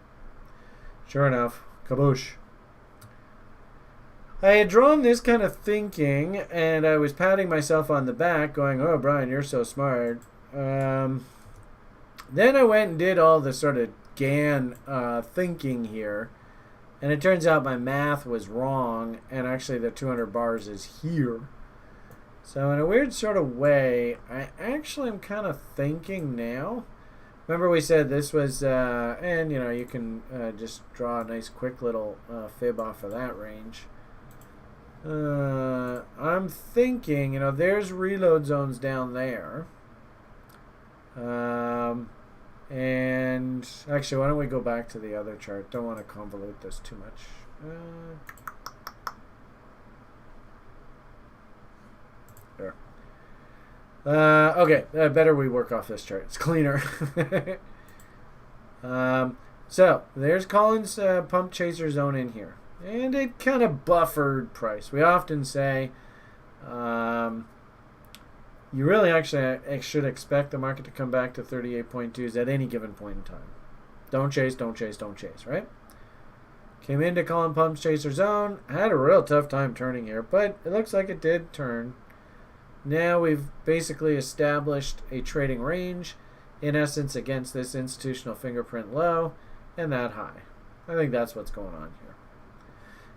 Sure enough, kaboosh. I had drawn this kind of thinking, and I was patting myself on the back, going, oh, Brian, you're so smart. Then I went and did all the sort of GAN thinking here, and it turns out my math was wrong, and actually the 200 bars is here. So in a weird sort of way, I actually am kind of thinking now. Remember we said this was, and you can just draw a nice quick little fib off of that range. I'm thinking, there's reload zones down there. And actually, why don't we go back to the other chart? Don't want to convolute this too much. There. Okay, better we work off this chart. It's cleaner. So there's Collins' pump chaser zone in here. And it kind of buffered price. We often say you really actually should expect the market to come back to 38.2s at any given point in time. Don't chase, don't chase, don't chase, right? Came into Collins Pump Chaser Zone. Had a real tough time turning here, but it looks like it did turn. Now we've basically established a trading range, in essence, against this institutional fingerprint low and that high. I think that's what's going on here.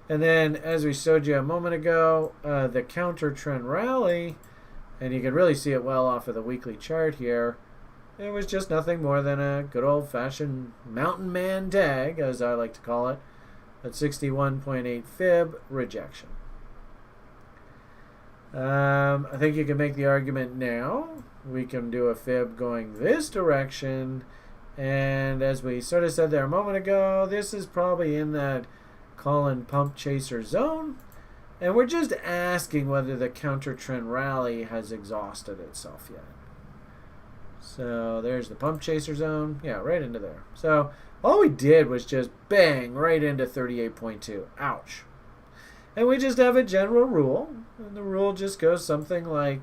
And then, as we showed you a moment ago, the counter trend rally, and you can really see it well off of the weekly chart here, it was just nothing more than a good old-fashioned mountain man tag, as I like to call it, at 61.8 fib rejection. I think you can make the argument now. We can do a fib going this direction, and as we sort of said there a moment ago, this is probably in that Collins Pump Chaser zone, and we're just asking whether the counter trend rally has exhausted itself yet. So there's the Pump Chaser zone, yeah, right into there. So all we did was just bang right into 38.2. Ouch. And we just have a general rule, and the rule just goes something like,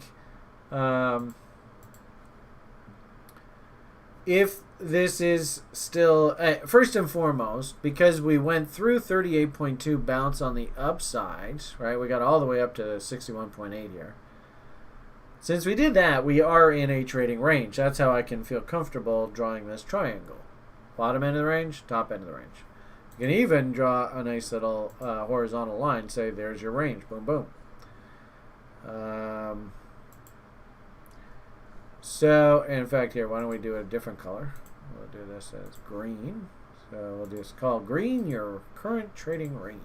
if this is still, first and foremost, because we went through 38.2 bounce on the upside, right? We got all the way up to 61.8 here. Since we did that, we are in a trading range. That's how I can feel comfortable drawing this triangle. Bottom end of the range, top end of the range. You can even draw a nice little horizontal line, say there's your range, boom, boom. So, in fact, here, why don't we do a different color? We'll do this as green. So we'll just call green your current trading range.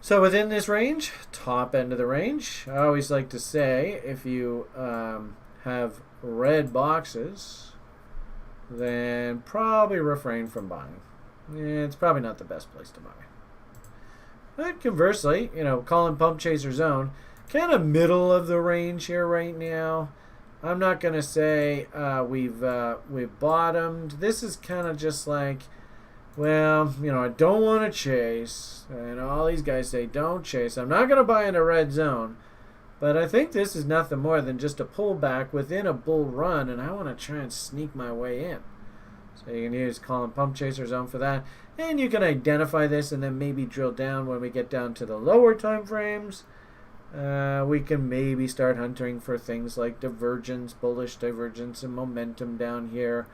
So within this range, top end of the range, I always like to say if you have red boxes, then probably refrain from buying. It's probably not the best place to buy. But conversely, calling pump chaser zone, kind of middle of the range here right now. I'm not going to say we've bottomed. This is kind of just like, well, I don't want to chase. And all these guys say don't chase. I'm not going to buy in a red zone. But I think this is nothing more than just a pullback within a bull run, and I want to try and sneak my way in. So you can use call and pump chaser zone for that. And you can identify this and then maybe drill down when we get down to the lower time frames. We can maybe start hunting for things like divergence, bullish divergence, and momentum down here.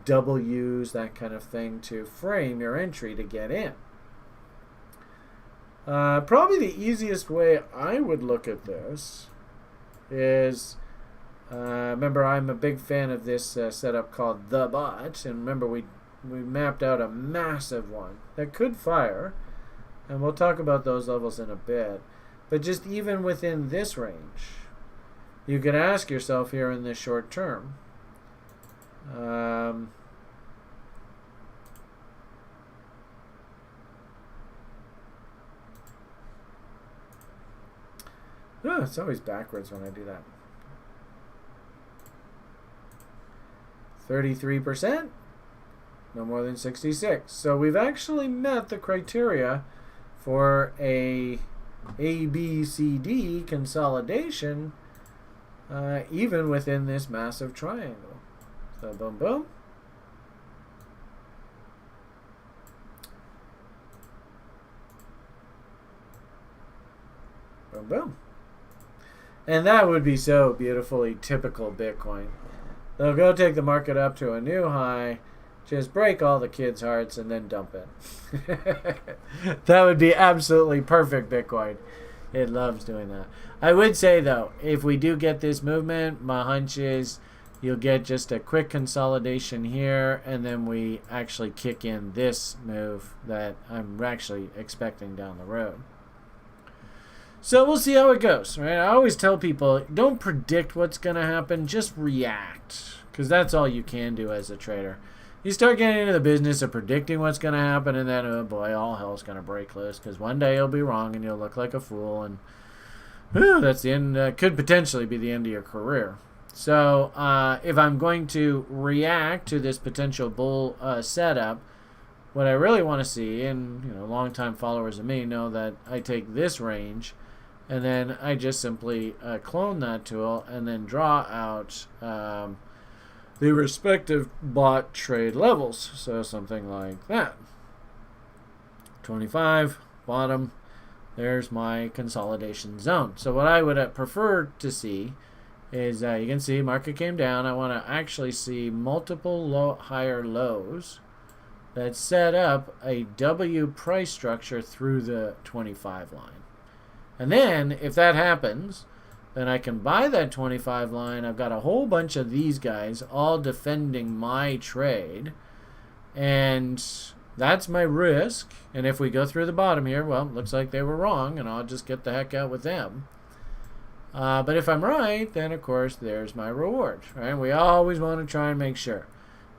W's, that kind of thing to frame your entry to get in. Probably the easiest way I would look at this is, remember I'm a big fan of this setup called the bot, and remember we mapped out a massive one that could fire, and we'll talk about those levels in a bit. But just even within this range, you can ask yourself here in this short term, it's always backwards when I do that. 33%, no more than 66. So we've actually met the criteria for a ABCD consolidation, even within this massive triangle. So boom, boom. Boom, boom. And that would be so beautifully typical Bitcoin. They'll go take the market up to a new high, just break all the kids' hearts, and then dump it. That would be absolutely perfect Bitcoin. It loves doing that. I would say, though, if we do get this movement, my hunch is you'll get just a quick consolidation here, and then we actually kick in this move that I'm actually expecting down the road. So we'll see how it goes, right? I always tell people, don't predict what's going to happen, just react, because that's all you can do as a trader. You start getting into the business of predicting what's going to happen, and then, oh boy, all hell's going to break loose, because one day you'll be wrong and you'll look like a fool, and that's the end. Could potentially be the end of your career. So if I'm going to react to this potential bull setup, what I really want to see, and longtime followers of me know that I take this range, and then I just simply clone that tool and then draw out the respective bot trade levels. So something like that. 25, bottom, there's my consolidation zone. So what I would prefer to see is, you can see market came down. I want to actually see multiple higher lows that set up a W price structure through the 25 line. And then, if that happens, then I can buy that 25 line. I've got a whole bunch of these guys all defending my trade. And that's my risk. And if we go through the bottom here, well, looks like they were wrong, and I'll just get the heck out with them. But if I'm right, then, of course, there's my reward. Right? We always want to try and make sure.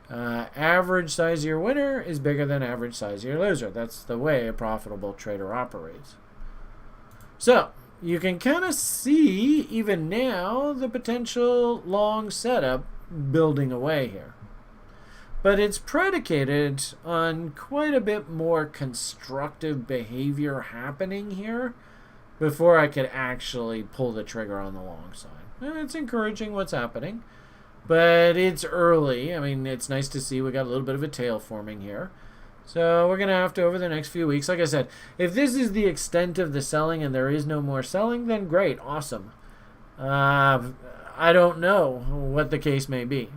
Average size of your winner is bigger than average size of your loser. That's the way a profitable trader operates. So, you can kind of see, even now, the potential long setup building away here. But it's predicated on quite a bit more constructive behavior happening here before I could actually pull the trigger on the long side. And it's encouraging what's happening, but it's early. I mean, it's nice to see we got a little bit of a tail forming here. So we're going to have to, over the next few weeks, like I said, if this is the extent of the selling and there is no more selling, then great, awesome. I don't know what the case may be.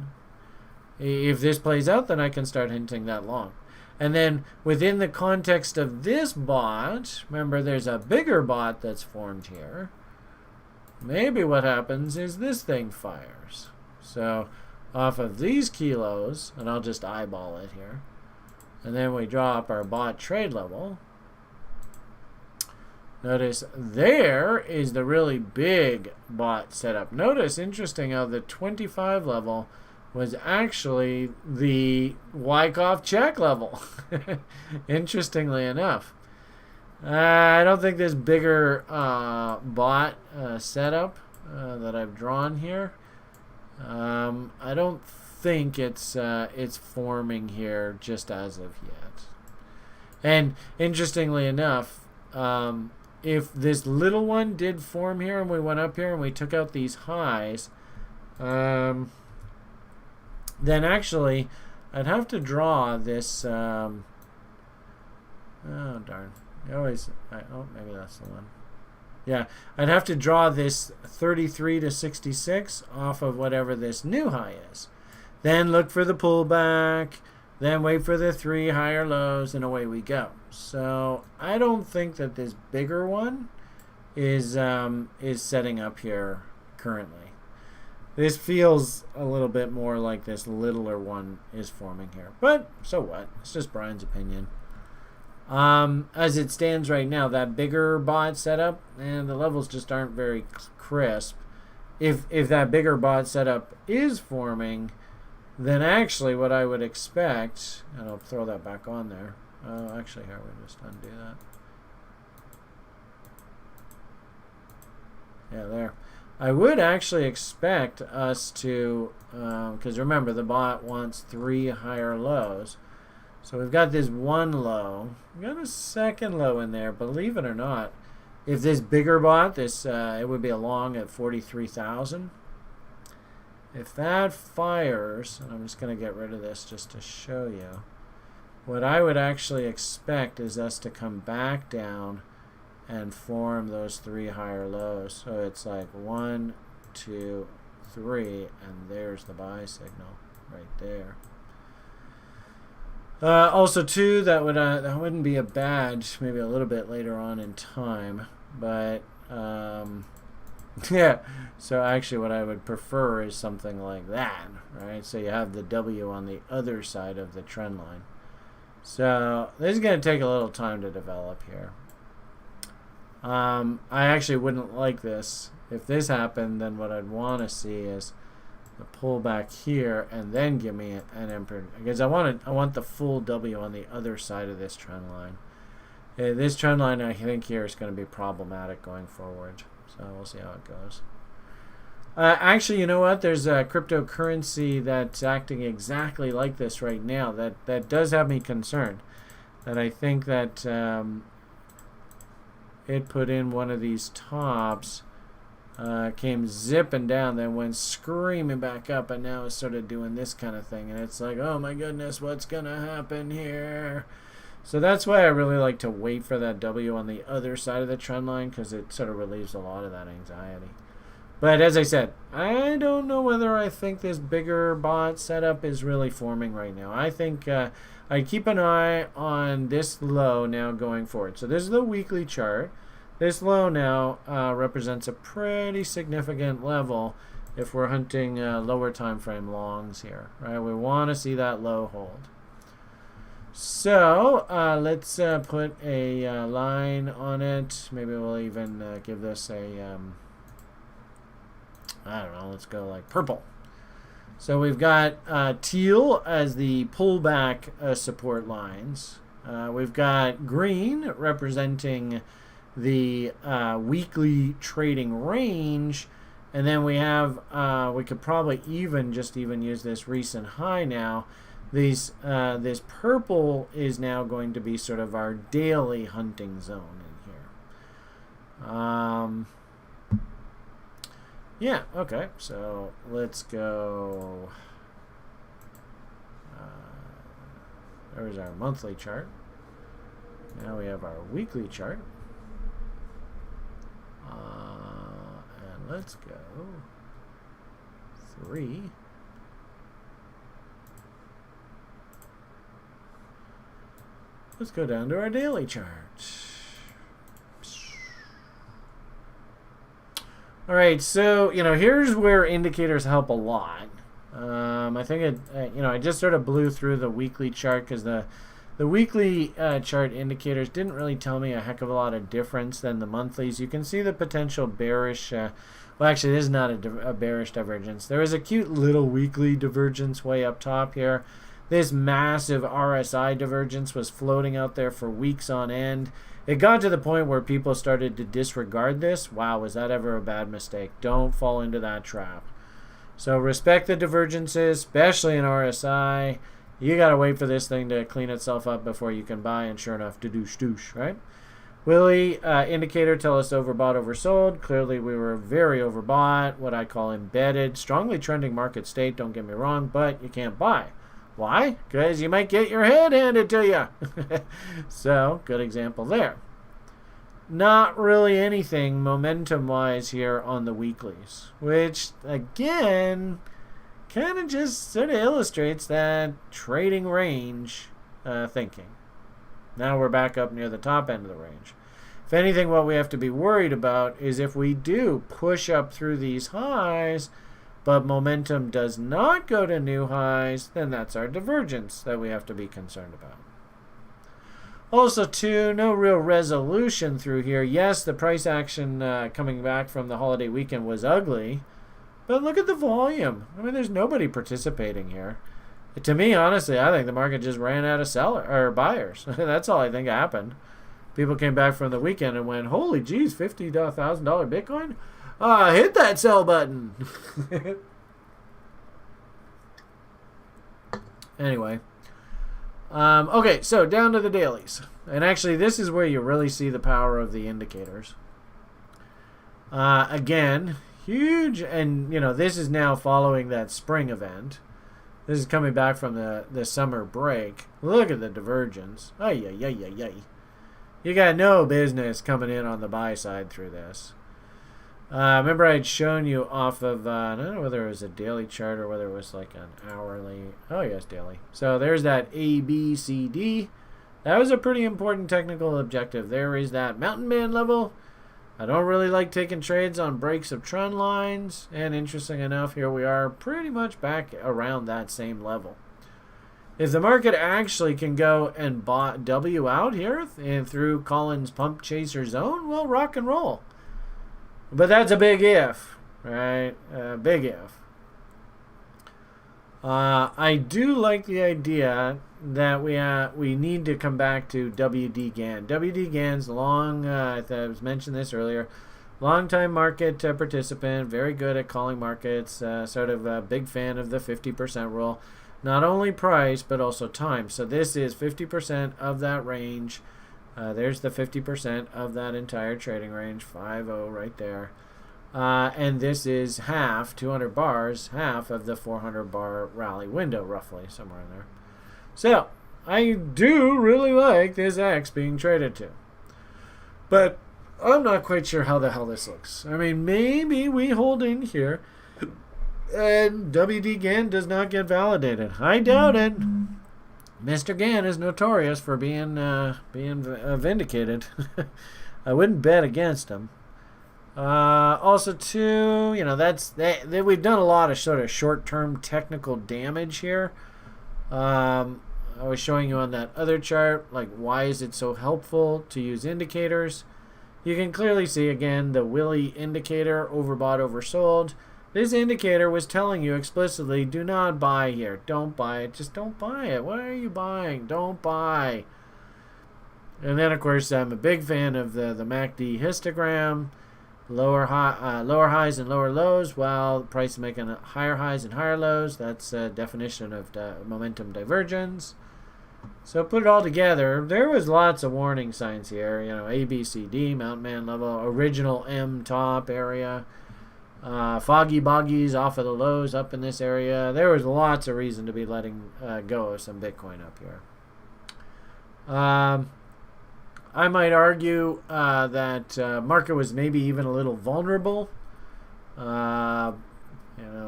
If this plays out, then I can start hinting that long. And then within the context of this bot, remember there's a bigger bot that's formed here. Maybe what happens is this thing fires. So off of these kilos, and I'll just eyeball it here, and then we draw up our bot trade level, Notice there is the really big bot setup. Notice, interesting how the 25 level was actually the Wyckoff check level. Interestingly enough. I don't think this bigger bot setup that I've drawn here, I don't think it's forming here just as of yet. And interestingly enough, if this little one did form here and we went up here and we took out these highs, then actually I'd have to draw this, oh darn, oh maybe that's the one. Yeah, I'd have to draw this 33 to 66 off of whatever this new high is. Then look for the pullback, then wait for the 3 higher lows, and away we go. So I don't think that this bigger one is setting up here currently. This feels a little bit more like this littler one is forming here. But so what? It's just Brian's opinion. As it stands right now, that bigger bot setup, and the levels just aren't very crisp. If that bigger bot setup is forming, then actually what I would expect, and I'll throw that back on there. Actually, here, we'll just undo that. Yeah, there. I would actually expect us to, because remember, the bot wants 3 higher lows. So we've got this one low. We've got a second low in there. Believe it or not, if this bigger bot, it would be a long at 43,000. If that fires, and I'm just going to get rid of this just to show you, what I would actually expect is us to come back down and form those 3 higher lows. So it's like 1, 2, 3, and there's the buy signal right there. Also, too, that wouldn't be a bad, maybe a little bit later on in time, but yeah. So actually, what I would prefer is something like that, right? So you have the W on the other side of the trend line. So this is going to take a little time to develop here. I actually wouldn't like this. If this happened, then what I'd want to see is the pullback here, and then give me an imprint, because I want the full W on the other side of this trend line. This trend line, I think, here is going to be problematic going forward. So we'll see how it goes. Actually, you know what? There's a cryptocurrency that's acting exactly like this right now. That does have me concerned. That I think that it put in one of these tops, came zipping down, then went screaming back up, and now it's sort of doing this kind of thing. And it's like, oh my goodness, what's going to happen here? So that's why I really like to wait for that W on the other side of the trend line, because it sort of relieves a lot of that anxiety. But as I said, I don't know whether I think this bigger bot setup is really forming right now. I think I'd keep an eye on this low now going forward. So this is the weekly chart. This low now represents a pretty significant level if we're hunting lower time frame longs here, right? We want to see that low hold. So let's put a line on it. Maybe we'll even give this a, I don't know, let's go like purple. So we've got teal as the pullback support lines. We've got green representing the weekly trading range, and then we have we could probably even use this recent high now. This purple is now going to be sort of our daily hunting zone in here. Yeah, okay, so let's go. There's our monthly chart. Now we have our weekly chart. And let's go 3. Let's go down to our daily chart. All right, so, here's where indicators help a lot. I think I just sort of blew through the weekly chart because the The weekly chart indicators didn't really tell me a heck of a lot of difference than the monthlies. You can see the potential bearish, well actually this is not a bearish divergence. There is a cute little weekly divergence way up top here. This massive RSI divergence was floating out there for weeks on end. It got to the point where people started to disregard this. Wow, was that ever a bad mistake? Don't fall into that trap. So respect the divergences, especially in RSI. You got to wait for this thing to clean itself up before you can buy, and sure enough, doosh, right? Willie indicator tell us overbought, oversold. Clearly, we were very overbought, what I call embedded. Strongly trending market state, don't get me wrong, but you can't buy. Why? Because you might get your head handed to you. So, good example there. Not really anything momentum-wise here on the weeklies, which, again, kind of just sort of illustrates that trading range thinking. Now we're back up near the top end of the range. If anything, what we have to be worried about is if we do push up through these highs, but momentum does not go to new highs, then that's our divergence that we have to be concerned about. Also, too, no real resolution through here. Yes, the price action coming back from the holiday weekend was ugly, but look at the volume. I mean, there's nobody participating here. To me, honestly, I think the market just ran out of buyers. That's all I think happened. People came back from the weekend and went, holy geez, $50,000 Bitcoin? Hit that sell button. Anyway. Okay, so down to the dailies. And actually, this is where you really see the power of the indicators. Again, huge, and this is now following that spring event. This is coming back from the summer break. Look at the divergence. Ay. You got no business coming in on the buy side through this. Remember I had shown you off of, I don't know whether it was a daily chart or whether it was like an hourly. Oh, yes, daily. So there's that A, B, C, D. That was a pretty important technical objective. There is that mountain man level. I don't really like taking trades on breaks of trend lines. And interesting enough, here we are pretty much back around that same level. If the market actually can go and W out here and through Collins pump chaser zone, well, rock and roll. But that's a big if, right? Big if. I do like the idea that we need to come back to WD Gann. WD Gann's long, I was mentioned this earlier, long-time market participant, very good at calling markets, sort of a big fan of the 50% rule. Not only price, but also time. So this is 50% of that range. There's the 50% of that entire trading range, 5-0 right there. And this is half, 200 bars, half of the 400 bar rally window, roughly, somewhere in there. So, I do really like this X being traded to. But I'm not quite sure how the hell this looks. I mean, maybe we hold in here and WD Gann does not get validated. I doubt it. Mr. Gann is notorious for being vindicated. I wouldn't bet against him. Also, too, we've done a lot of sort of short-term technical damage here. I was showing you on that other chart, like, why is it so helpful to use indicators? You can clearly see, again, the Willie indicator, overbought, oversold. This indicator was telling you explicitly, do not buy here. Don't buy it. Just don't buy it. Why are you buying? Don't buy. And then, of course, I'm a big fan of the MACD histogram. Lower highs and lower lows, while the price is making higher highs and higher lows. That's a definition of momentum divergence. So put it all together, there was lots of warning signs here. A, B, C, D, mountain man level, original M top area. Foggy boggies off of the lows up in this area. There was lots of reason to be letting go of some Bitcoin up here. I might argue that market was maybe even a little vulnerable.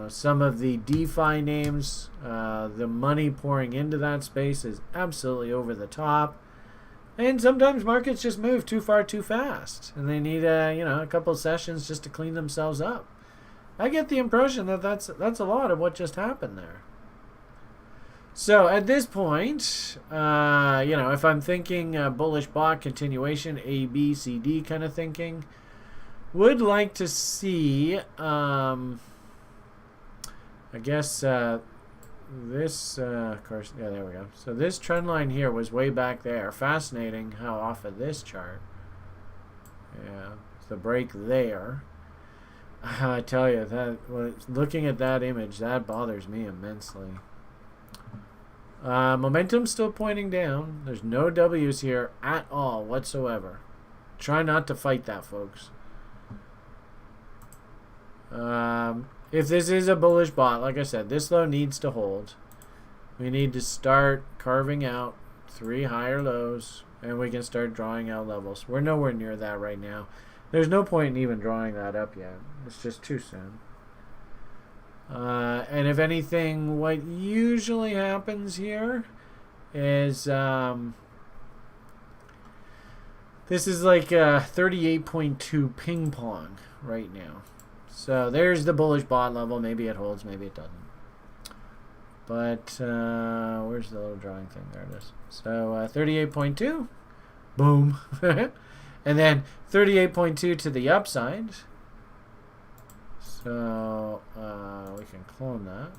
Some of the DeFi names, the money pouring into that space is absolutely over the top. And sometimes markets just move too far too fast, and they need a couple of sessions just to clean themselves up. I get the impression that that's a lot of what just happened there. So at this point, if I'm thinking bullish bot continuation, A, B, C, D kind of thinking, would like to see, I guess, this, of course, yeah, there we go. So this trend line here was way back there. Fascinating how off of this chart. Yeah, the break there. I tell you, looking at that image, that bothers me immensely. Momentum still pointing down. There's no W's here at all whatsoever. Try not to fight that, folks. If this is a bullish bot, like I said, this low needs to hold. We need to start carving out 3 higher lows, and we can start drawing out levels. We're nowhere near that right now. There's no point in even drawing that up yet. It's just too soon. And if anything, what usually happens here is this is like 38.2 ping pong right now. So there's the bullish bot level. Maybe it holds, maybe it doesn't. But where's the little drawing thing? There it is. So 38.2, boom. And then 38.2 to the upside. So we can clone that.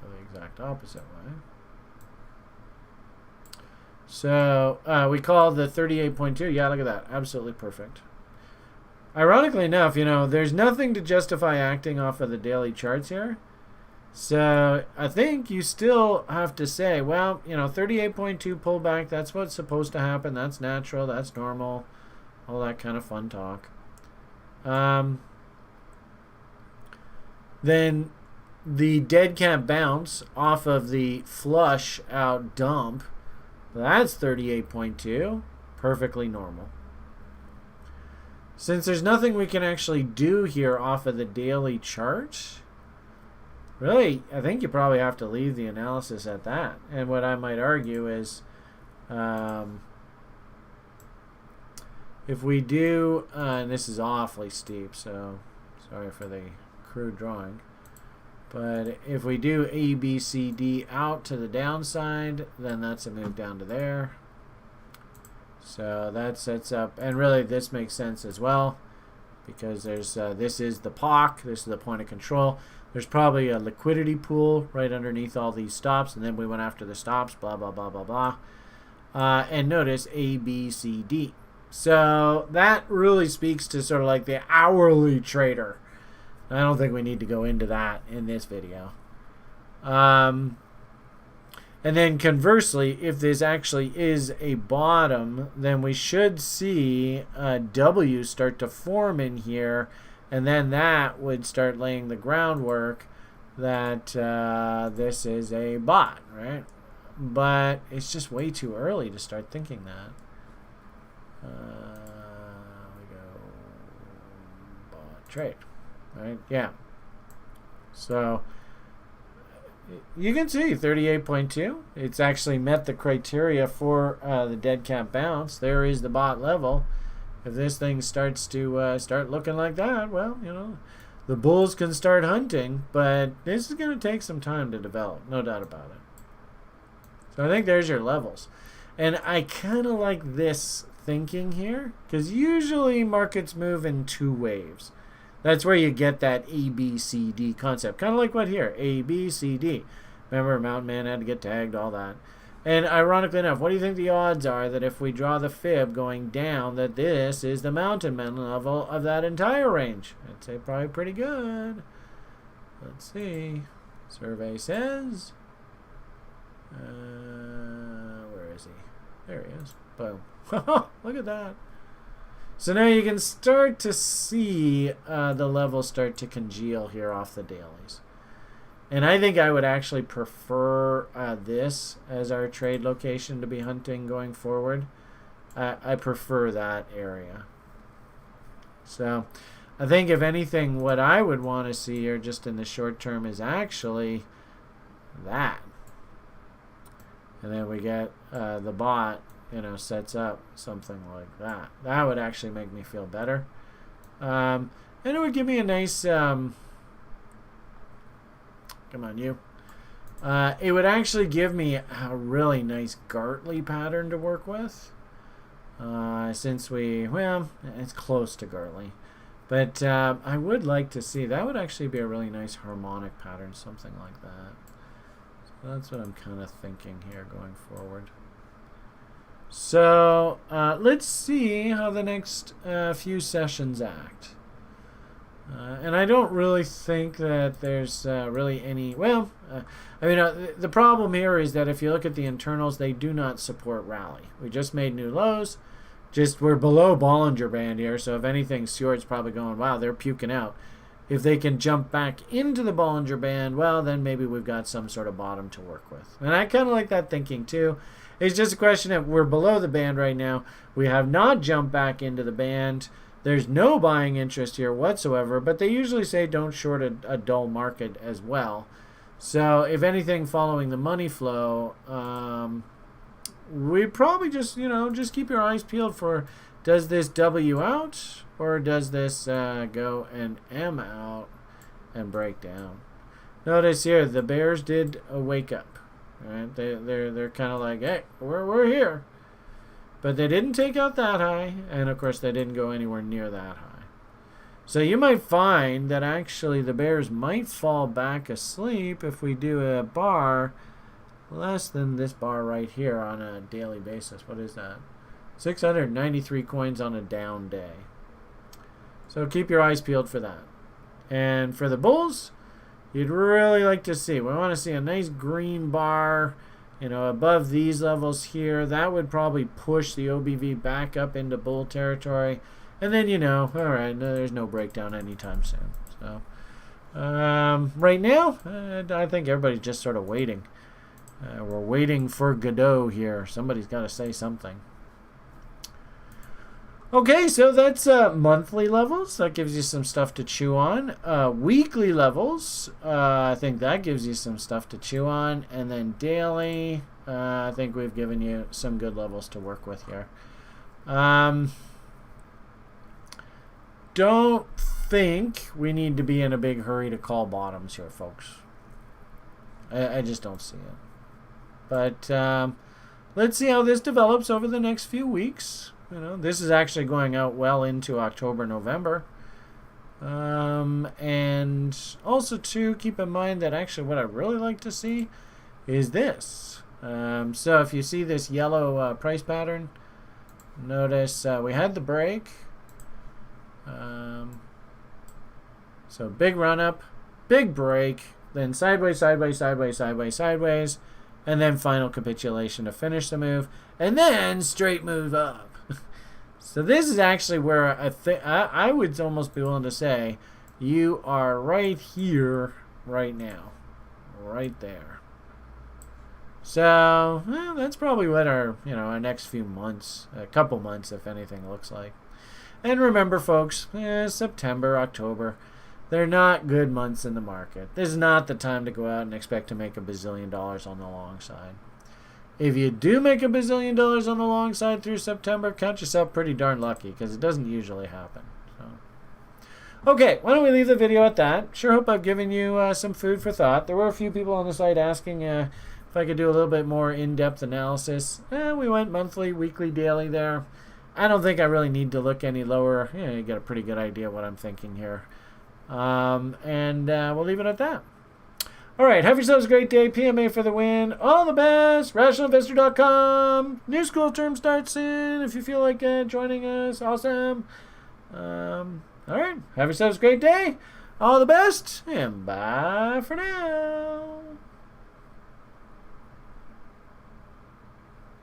Go the exact opposite way. So we call the 38.2. Yeah, look at that. Absolutely perfect. Ironically enough, there's nothing to justify acting off of the daily charts here. So I think you still have to say, well, 38.2 pullback, that's what's supposed to happen. That's natural. That's normal. All that kind of fun talk. Then the dead cat bounce off of the flush out dump, that's 38.2. Perfectly normal. Since there's nothing we can actually do here off of the daily chart, really, I think you probably have to leave the analysis at that. And what I might argue is, if we do, and this is awfully steep, so sorry for the crude drawing, but if we do A, B, C, D out to the downside, then that's a move down to there. So that sets up, and really this makes sense as well, because there's this is the POC, this is the point of control. There's probably a liquidity pool right underneath all these stops, and then we went after the stops, blah, blah, blah, blah, blah. And notice A, B, C, D. So that really speaks to sort of like the hourly trader. I don't think we need to go into that in this video. And then conversely, if this actually is a bottom, then we should see a W start to form in here, and then that would start laying the groundwork that this is a bot, right? But it's just way too early to start thinking that. We go bot trade, right? Yeah. So you can see 38.2. It's actually met the criteria for the dead cat bounce. There is the bot level. If this thing starts to start looking like that, well, the bulls can start hunting, but this is going to take some time to develop, no doubt about it. So I think there's your levels. And I kind of like this thinking here, because usually markets move in 2 waves. That's where you get that A, B, C, D concept. Kind of like what here, A, B, C, D. Remember, Mountain Man had to get tagged, all that. And ironically enough, what do you think the odds are that if we draw the fib going down, that this is the Mountain Man level of that entire range? I'd say probably pretty good. Let's see. Survey says... where is he? There he is. Boom. Look at that. So now you can start to see the levels start to congeal here off the dailies. And I think I would actually prefer this as our trade location to be hunting going forward. I prefer that area. So I think if anything, what I would want to see here just in the short term is actually that. And then we get the bot, sets up something like that. That would actually make me feel better. And it would give me a nice... come on, you. it would actually give me a really nice Gartley pattern to work with. Since it's close to Gartley. But I would like to see, that would actually be a really nice harmonic pattern, something like that. So that's what I'm kind of thinking here going forward. So let's see how the next few sessions act. And I don't really think that there's really any, the problem here is that if you look at the internals, they do not support rally. We just made new lows. We're below Bollinger Band here, so if anything, Stewart's probably going, wow, they're puking out. If they can jump back into the Bollinger Band, well, then maybe we've got some sort of bottom to work with. And I kind of like that thinking, too. It's just a question of we're below the band right now. We have not jumped back into the band. There's no buying interest here whatsoever, but they usually say don't short a dull market as well. So if anything, following the money flow, we probably just keep your eyes peeled for, does this W out or does this go and M out and break down? Notice here the bears did a wake up. Right? They're kind of like, hey, we're here, but they didn't take out that high, and of course they didn't go anywhere near that high. So you might find that actually the bears might fall back asleep if we do a bar less than this bar right here on a daily basis. What is that? 693 coins on a down day. So keep your eyes peeled for that. And for the bulls, you'd really like to see, we want to see a nice green bar, above these levels here. That would probably push the OBV back up into bull territory. And then, all right, there's no breakdown anytime soon. So right now, I think everybody's just sort of waiting. We're waiting for Godot here. Somebody's got to say something. Okay, so that's monthly levels. That gives you some stuff to chew on. Weekly levels, I think that gives you some stuff to chew on. And then daily, I think we've given you some good levels to work with here. Don't think we need to be in a big hurry to call bottoms here, folks. I just don't see it. But let's see how this develops over the next few weeks. This is actually going out well into October, November. And also, too, keep in mind that actually what I really like to see is this. So if you see this yellow price pattern, notice we had the break. So big run up, big break, then sideways, sideways, sideways, sideways, sideways, and then final capitulation to finish the move, and then straight move up. So this is actually where I would almost be willing to say you are right here, right now, right there. So that's probably what our our next few months, a couple months, if anything, looks like. And remember, folks, September, October, they're not good months in the market. This is not the time to go out and expect to make $1 bazillion on the long side. If you do make $1 bazillion on the long side through September, count yourself pretty darn lucky, because it doesn't usually happen. So. Okay, why don't we leave the video at that? Sure hope I've given you some food for thought. There were a few people on the site asking if I could do a little bit more in-depth analysis. We went monthly, weekly, daily there. I don't think I really need to look any lower. You get a pretty good idea what I'm thinking here. And we'll leave it at that. All right, have yourselves a great day. PMA for the win. All the best. RationalInvestor.com. New school term starts soon. If you feel like joining us, awesome. All right, have yourselves a great day. All the best, and bye for now.